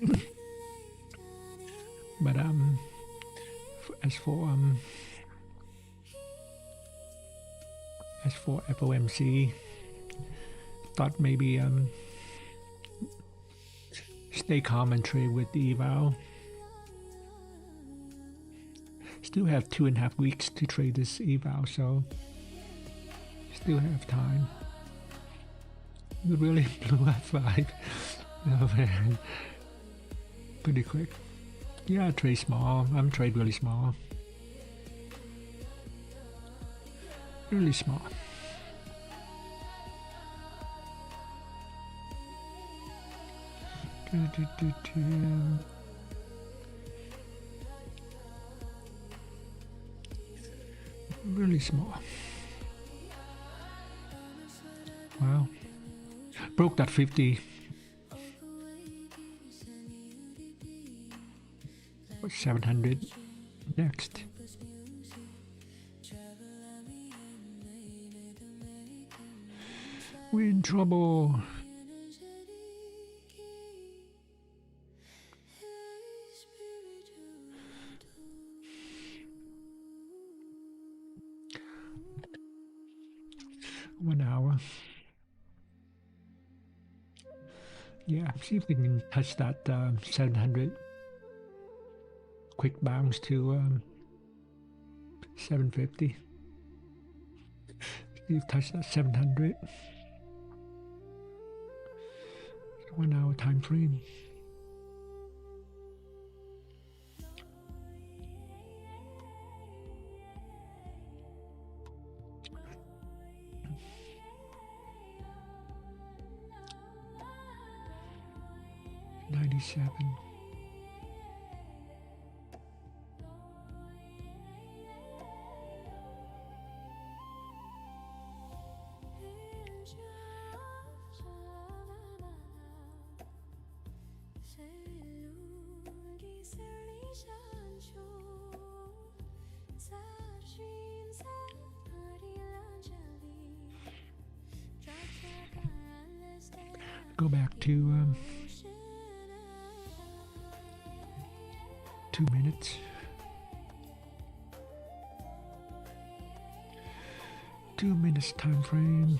But as for FOMC, thought maybe stay calm and trade with the eval. Still have 2.5 weeks to trade this eval, so still have time. It really blew up 5. Oh man, pretty quick. Yeah, I trade small. I'm trade really small. Really small. Really small. Wow. Broke that 50. What's 700 next? We're in trouble. One hour. Yeah, see if we can touch that 700. Quick bounce to 750. See if touch that 700. 1 hour time frame. $97. go back to 2 minutes. 2 minutes time frame.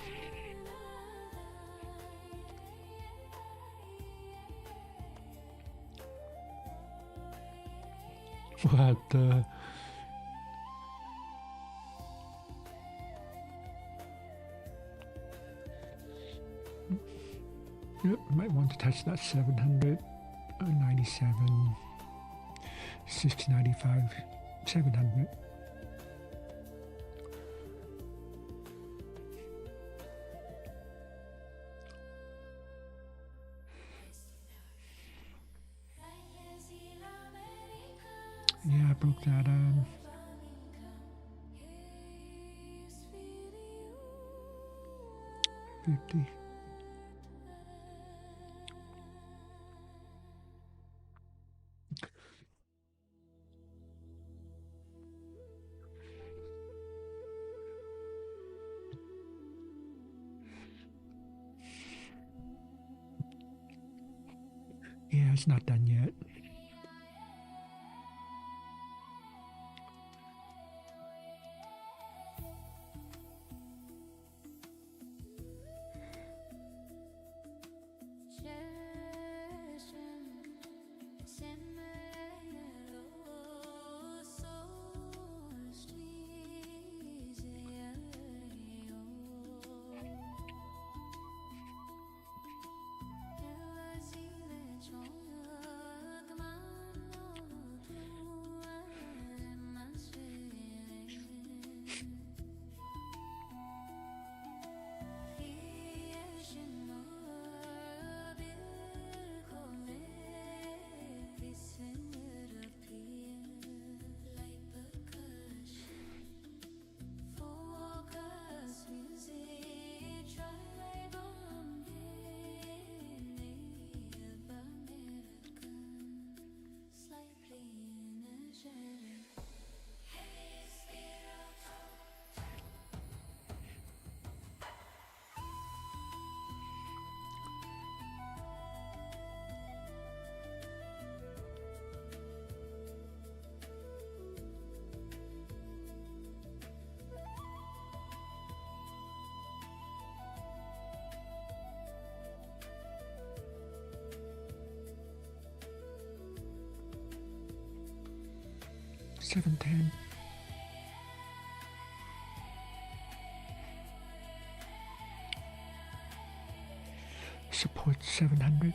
What the? Yep, might want to touch that 700, 97, 695, 700. Yeah, I broke that 50. Yeah, it's not done yet. $7.10. Support 700.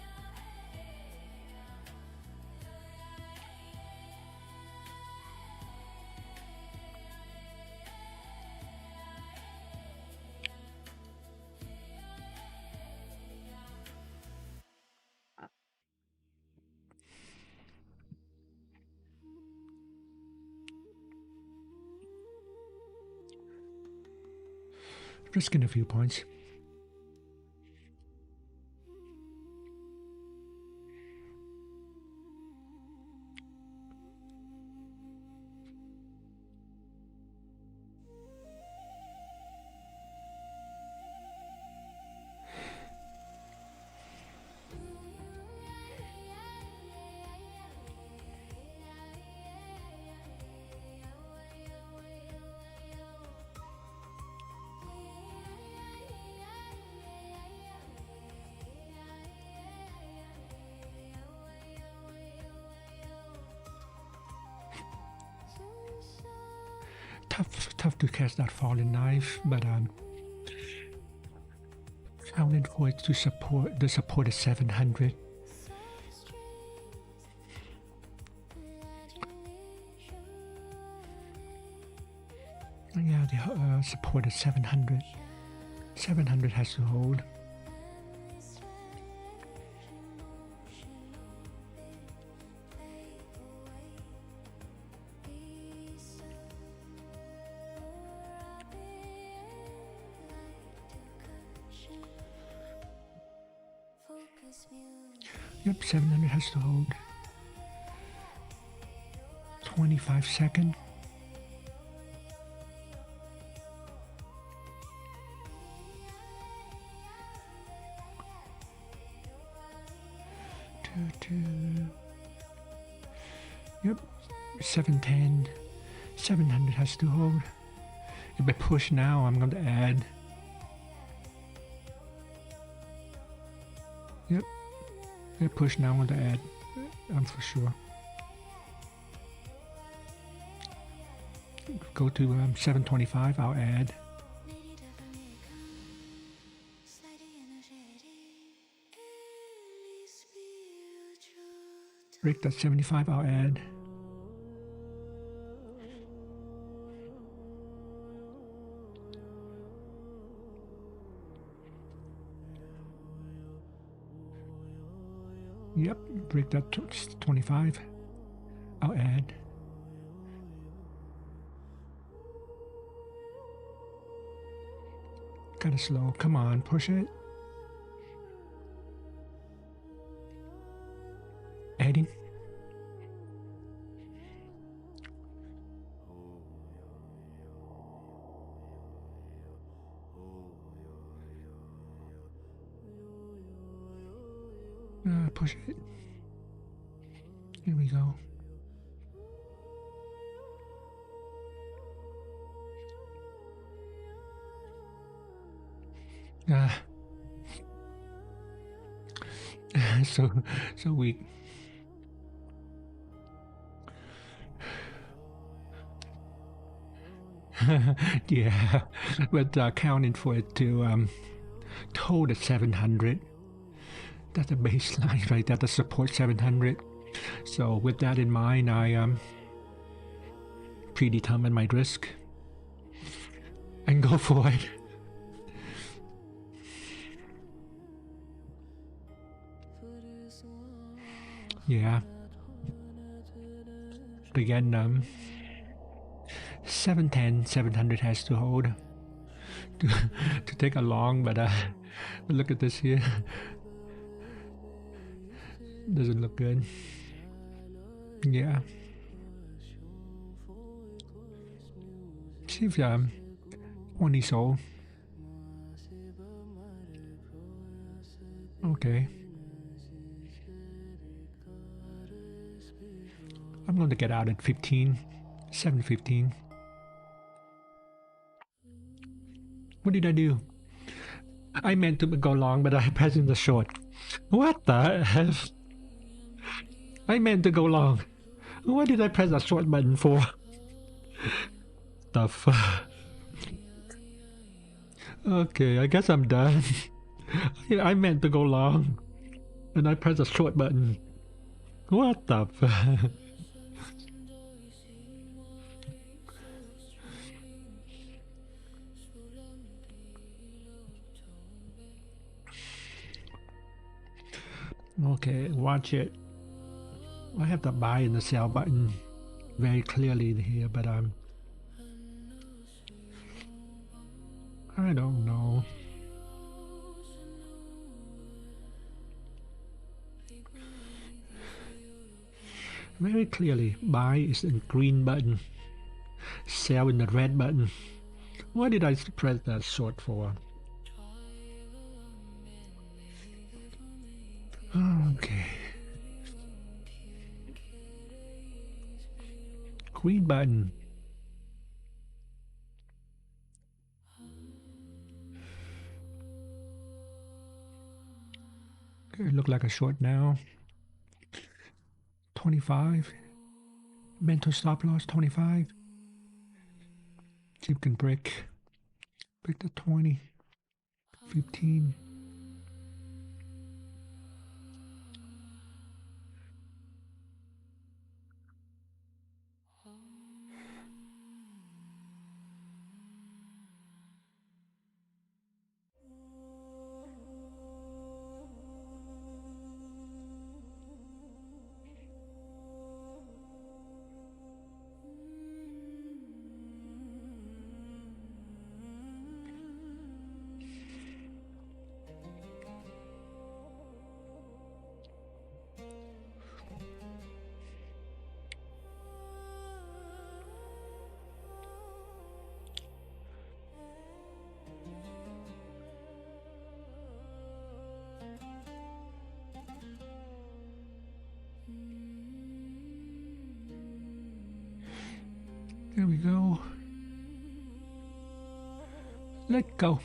Risking a few points. Tough to catch that falling knife, but counted for it to support the support is 700. Yeah, the support is 700. 700 has to hold. Yep, 700 has to hold. 25 seconds. Yep, 710, 700 has to hold. If I push now, I'm going to add. Yep, if I push now, I'm going to add. I'm for sure. Go to 725, I'll add. Break that 75, I'll add. Yep, break that 25, I'll add. Kind of slow, come on, push it. Adding. Push it. Here we go. So weak. Yeah, but counting for it to hold at 700. That's a baseline, right? That's a support 700. So with that in mind, I predetermine my risk and go for it. Yeah. Again, 710, 700 has to hold to take a long, but look at this here. Doesn't look good. Yeah. See if 20 sold. Okay. I'm going to get out at 15, 7:15. What did I do? I meant to go long, but I pressed in the short. What the hell? I meant to go long. What did I press the short button for? The fuck? Okay, I guess I'm done. I meant to go long, and I pressed the short button. What the fuck? Okay, watch it. I have the buy and the sell button very clearly here, but I don't know. Very clearly, buy is the green button, sell in the red button. Why did I press that short for? Okay. Green button. Okay, look like a short now. 25. Mental stop loss 25. See if we can break the 20. 15. go. Let go.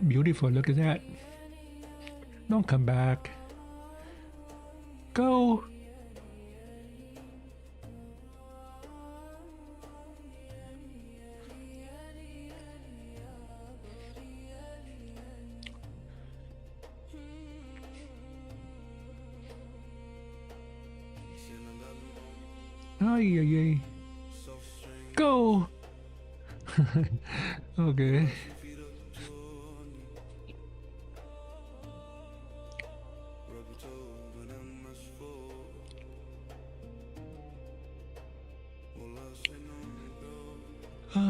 Beautiful, look at that. Don't come back. Go. Ay, ay, ay. Go. Okay.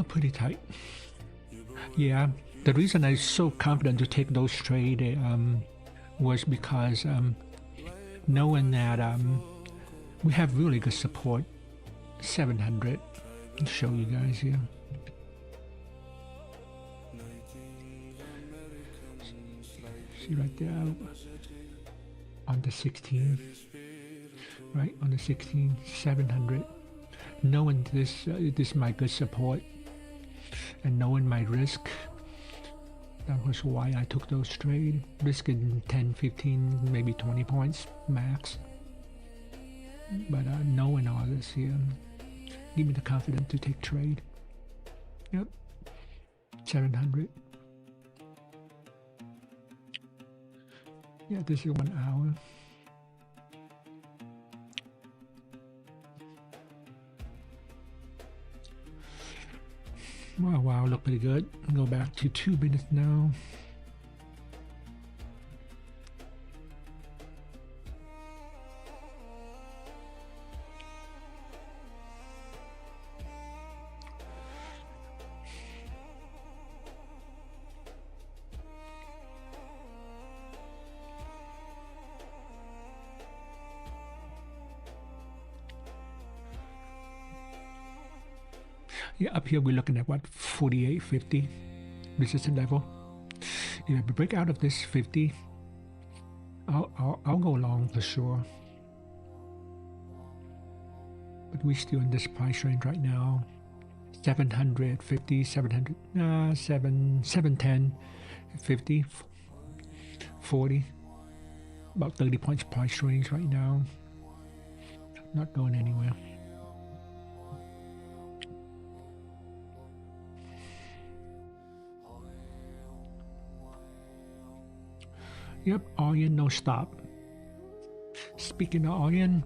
Pretty tight. Yeah, the reason I'm so confident to take those trade was because knowing that we have really good support, 700. I'll show you guys here. See right there on the 16, right on the 16, 700. Knowing this is my good support and knowing my risk, that was why I took those trades, risking 10, 15, maybe 20 points max. But knowing all this here, give me the confidence to take trade. Yep, 700. Yeah, this is 1 hour. Wow, wow, look pretty good. Go back to 2 minutes now. Yeah, up here we're looking at what, 48.50 resistance level. If I break out of this 50, I'll go long for sure. But we're still in this price range right now. 750, 700, 710, 50, 40, about 30 points price range right now. Not going anywhere. Yep, all in, no stop. Speaking of all in,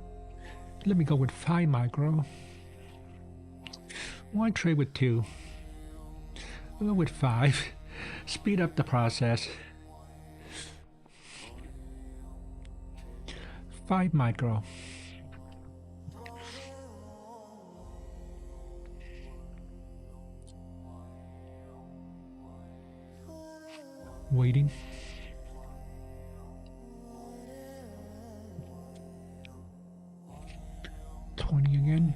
let me go with 5 micro. Why trade with 2? I'll go with 5. Speed up the process. 5 micro. Waiting. Again.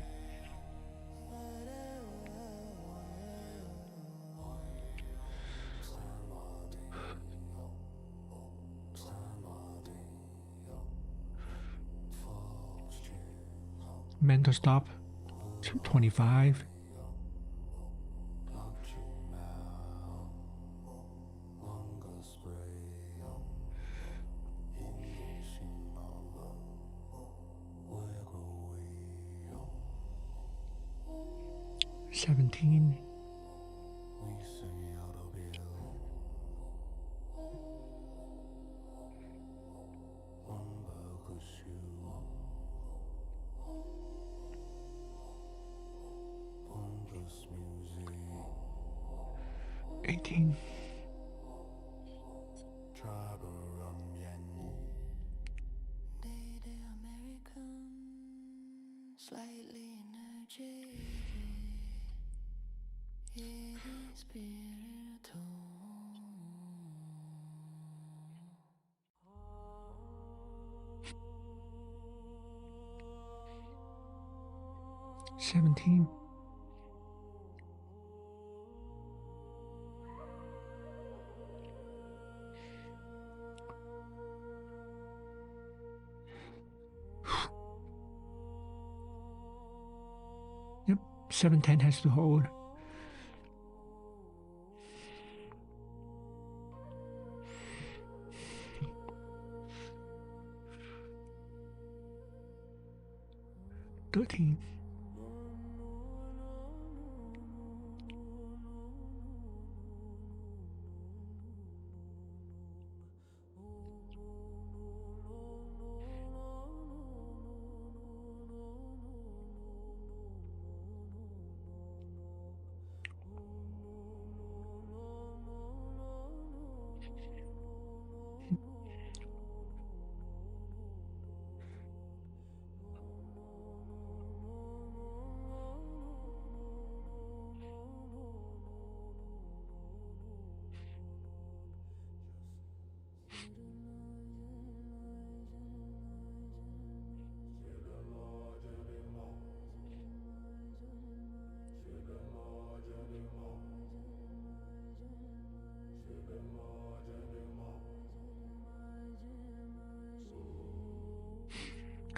Mental stop 225. $17. $18. $17. 710 has to hold. $13.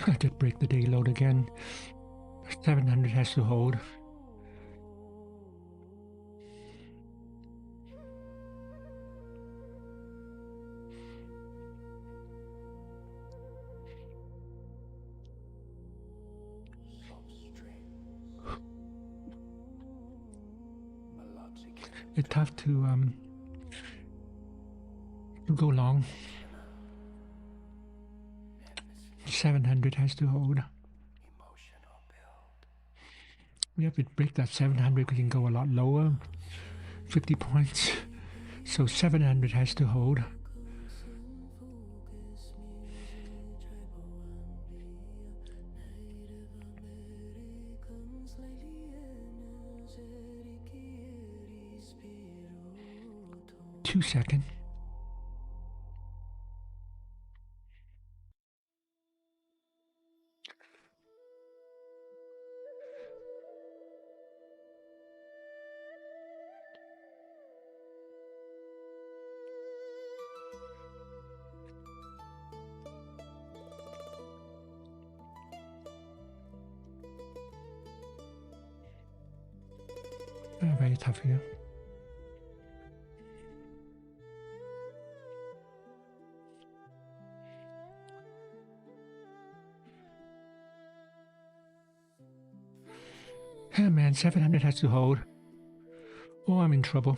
I did break the day load again. 700 has to hold. It's tough to go long. 700 has to hold. We have to break that 700, we can go a lot lower, 50 points. So 700 has to hold. Two seconds. Very tough here. Oh man, 700 has to hold. Oh, I'm in trouble.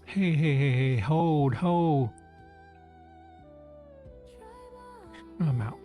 Hey, hold. I'm out.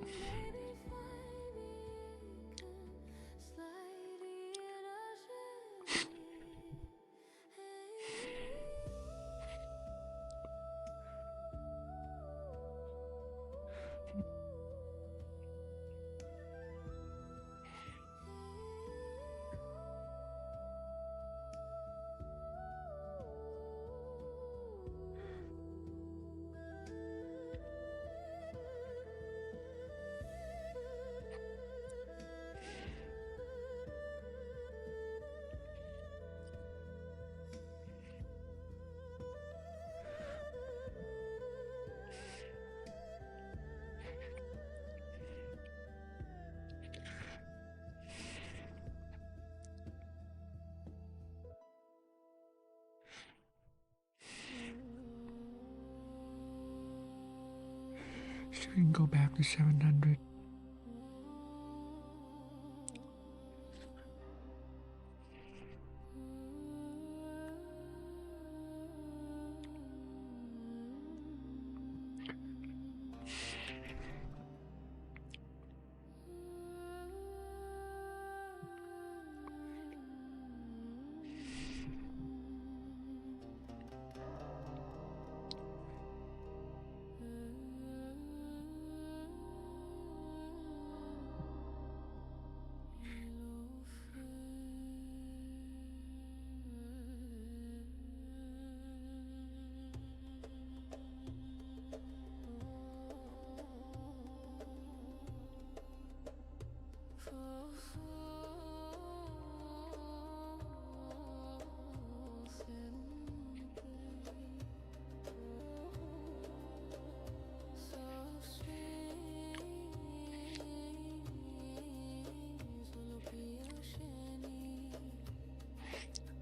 So we can go back to 700.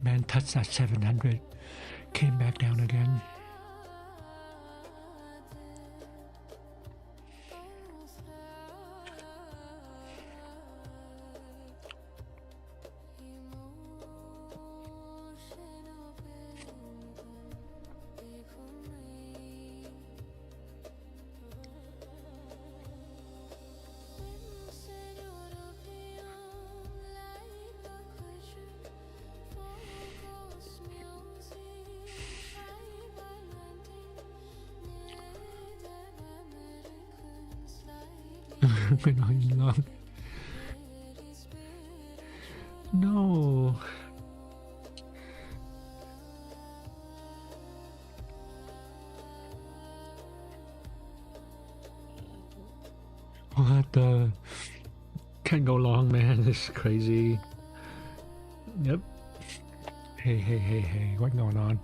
Man touched that 700, came back down again. We're not in long. No. What the? Can't go long, man. This is crazy. Yep. Hey. What's going on?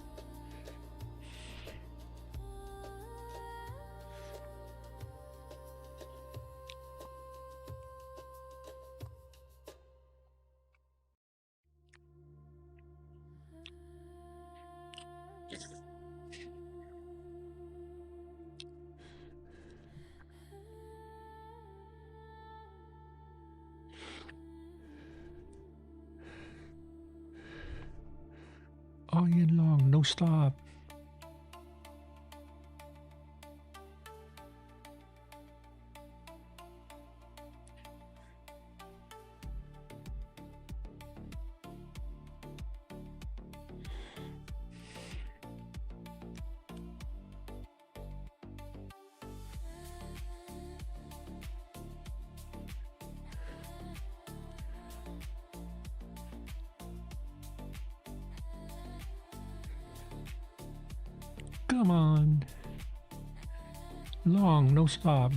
All year long, no stop. Come on. Long, no stop.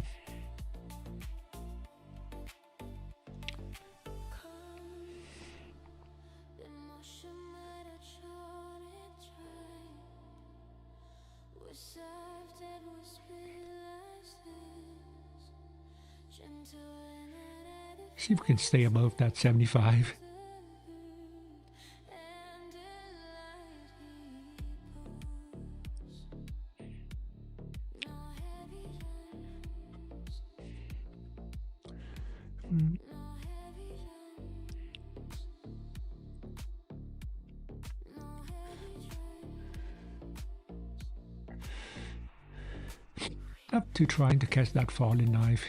See if we can stay above that 75. Up to trying to catch that falling knife,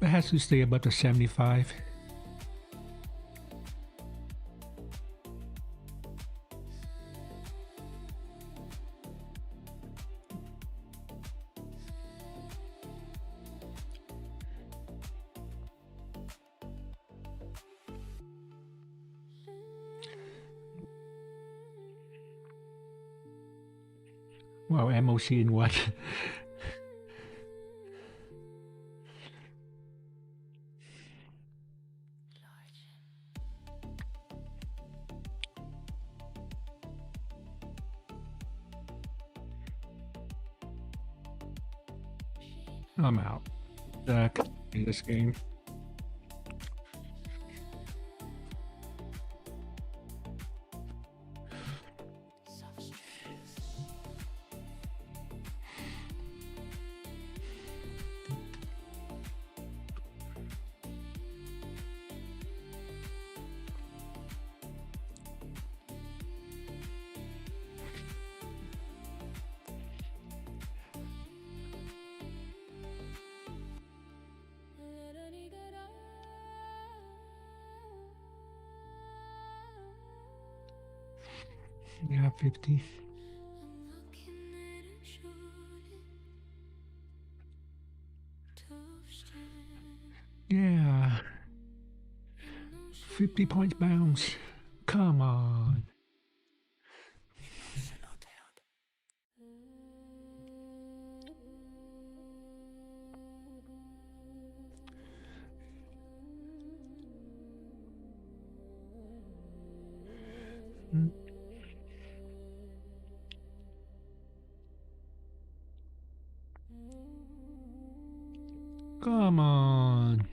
but has to stay above the 75. Wow, MOC in what? I'm out. In this game. Yeah, 50. Yeah. 50 points bounce. Come on. Come on.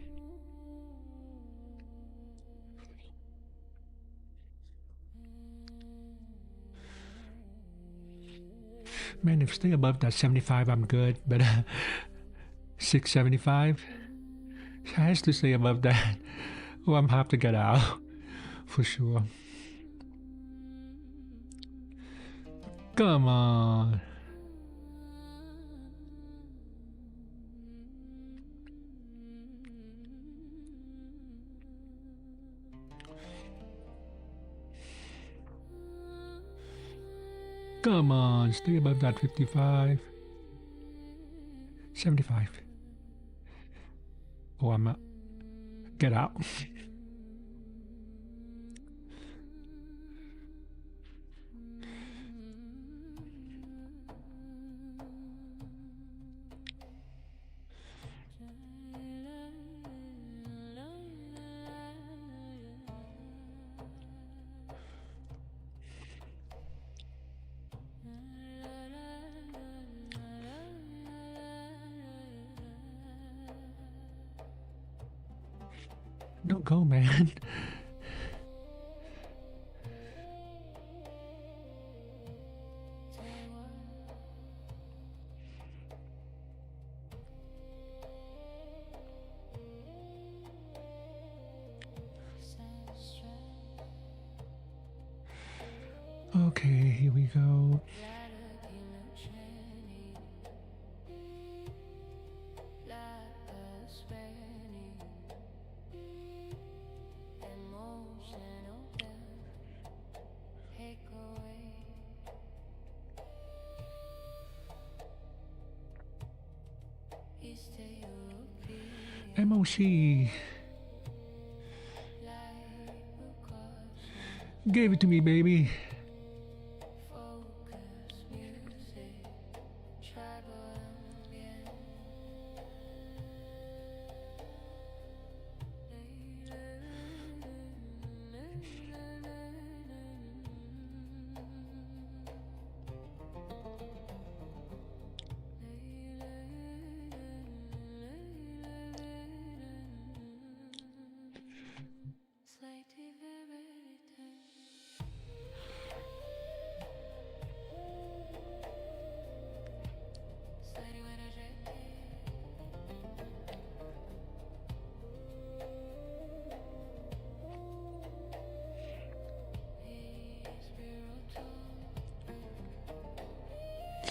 Man, if stay above that 75, I'm good. But 675 has to stay above that. Oh, I'm have to get out for sure. Come on. Come on, stay above that 55. 75. Oh, I'm get out. Don't go, man. Okay, here we go. MOC. Gave it to me, baby.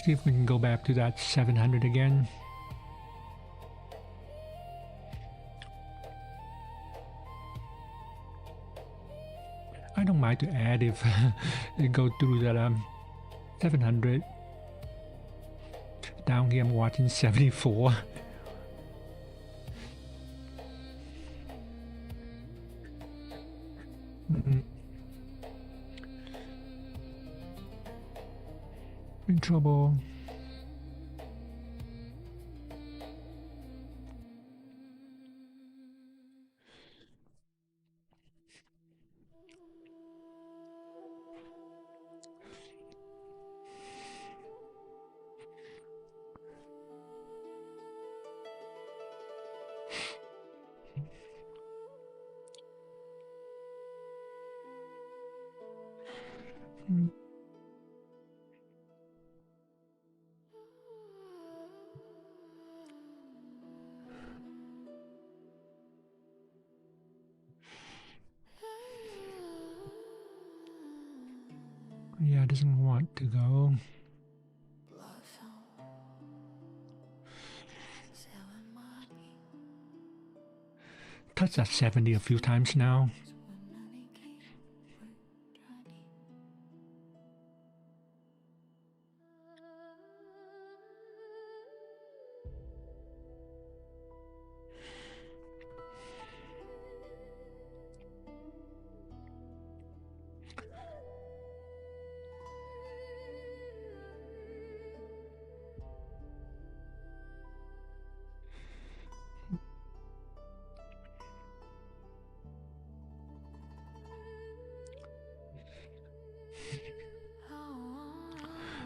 See if we can go back to that 700 again. I don't mind to add if it go through that 700. Down here I'm watching 74. In trouble. Yeah, it doesn't want to go. Touched that 70 a few times now.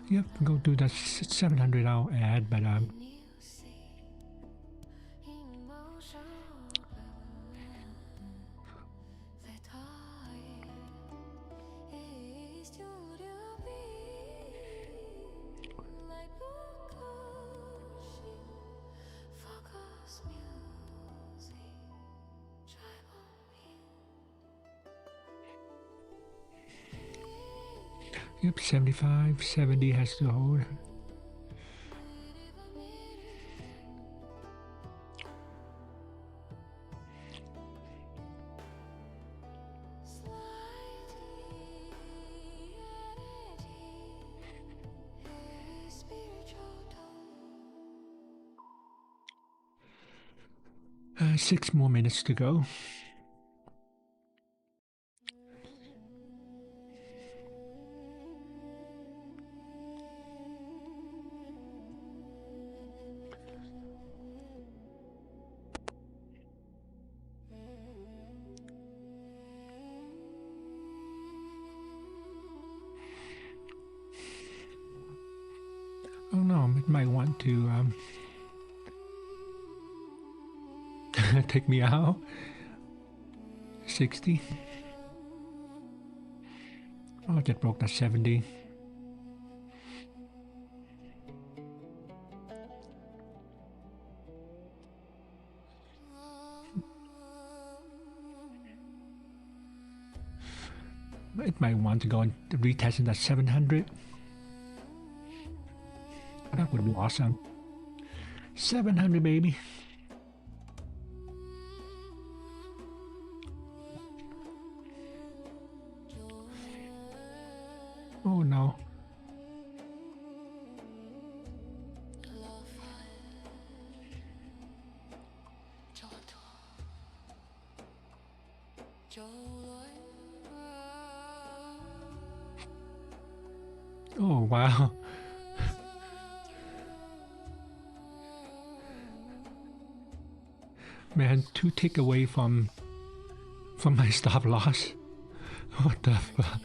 Yep, go do that 700 I'll add, but Yep, 75, 70 has to hold. Six more minutes to go. Oh no, it might want to take me out. 60. Oh, that broke that 70. It might want to go and retest in that 700. That would be awesome. 700, baby. Oh no. Oh wow. Man, 2 tick away from my stop loss. What the fuck?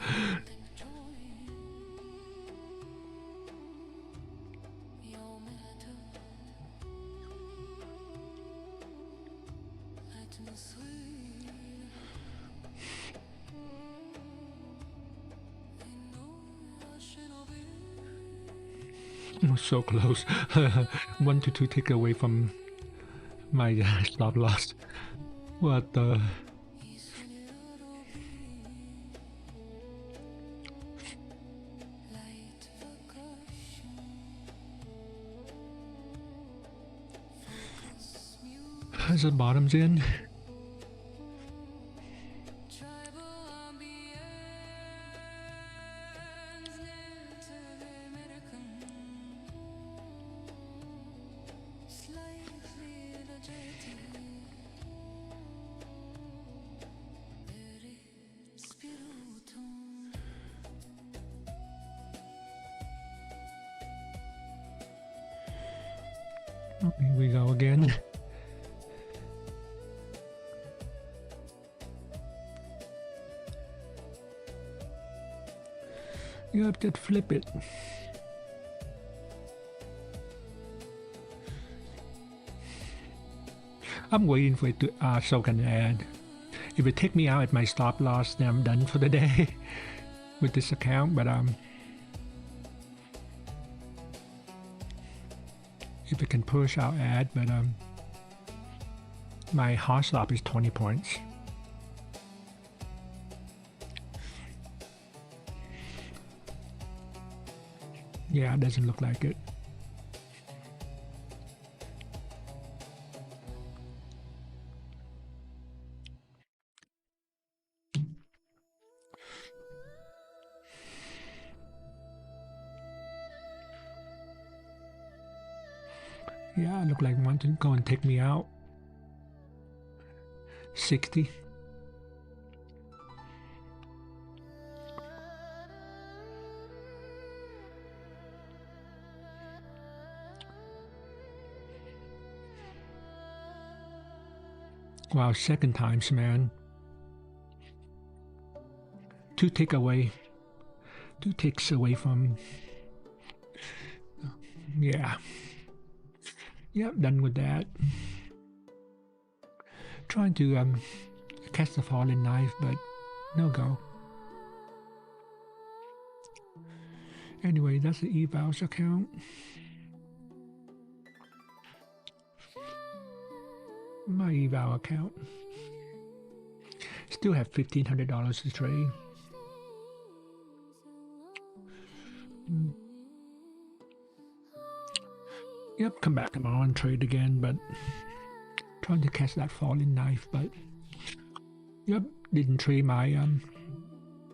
Oh, so close. 1 to 2 tick away from my stop loss. What the? As the bottom's in. Here we go again. You have to flip it. I'm waiting for it to soak and add. If it take me out at my stop loss, then I'm done for the day with this account. But if it can push, I'll add. But my hard stop is 20 points. Yeah, it doesn't look like it. Yeah, it looked like want to go and take me out. 60. Wow, second times, man. 2 ticks away. 2 ticks away from... Yeah. Yep, done with that. Trying to catch the falling knife, but no go. Anyway, that's the evals account. My eval account. Still have $1,500 to trade. Yep, come back tomorrow and trade again, but trying to catch that falling knife, but yep, didn't trade my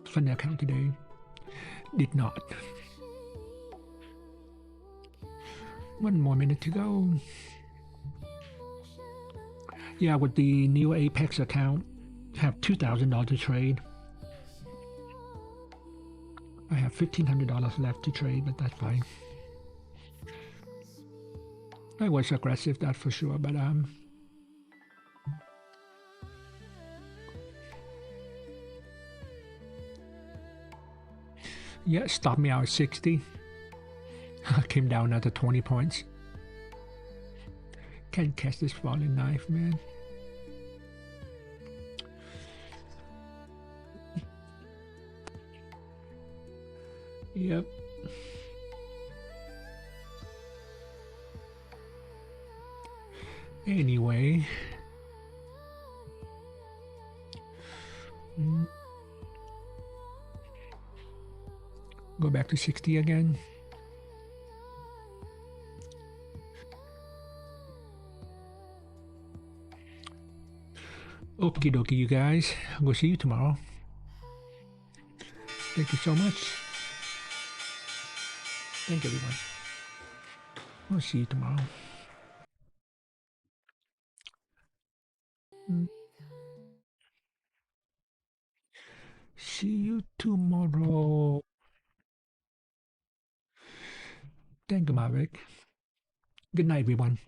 fund account today. Did not. One more minute to go. Yeah, with the new Apex account, I have $2,000 to trade. I have $1,500 left to trade, but that's fine. I was aggressive, that's for sure, but yeah, stopped me out at 60. I came down at 20 points. Can't catch this falling knife, man. Yep. Anyway. Go back to 60 again. Okie dokie, you guys. I'll see you tomorrow. Thank you so much. Thank you, everyone. I'll see you tomorrow. See you tomorrow. Thank you, Maverick. Good night, everyone.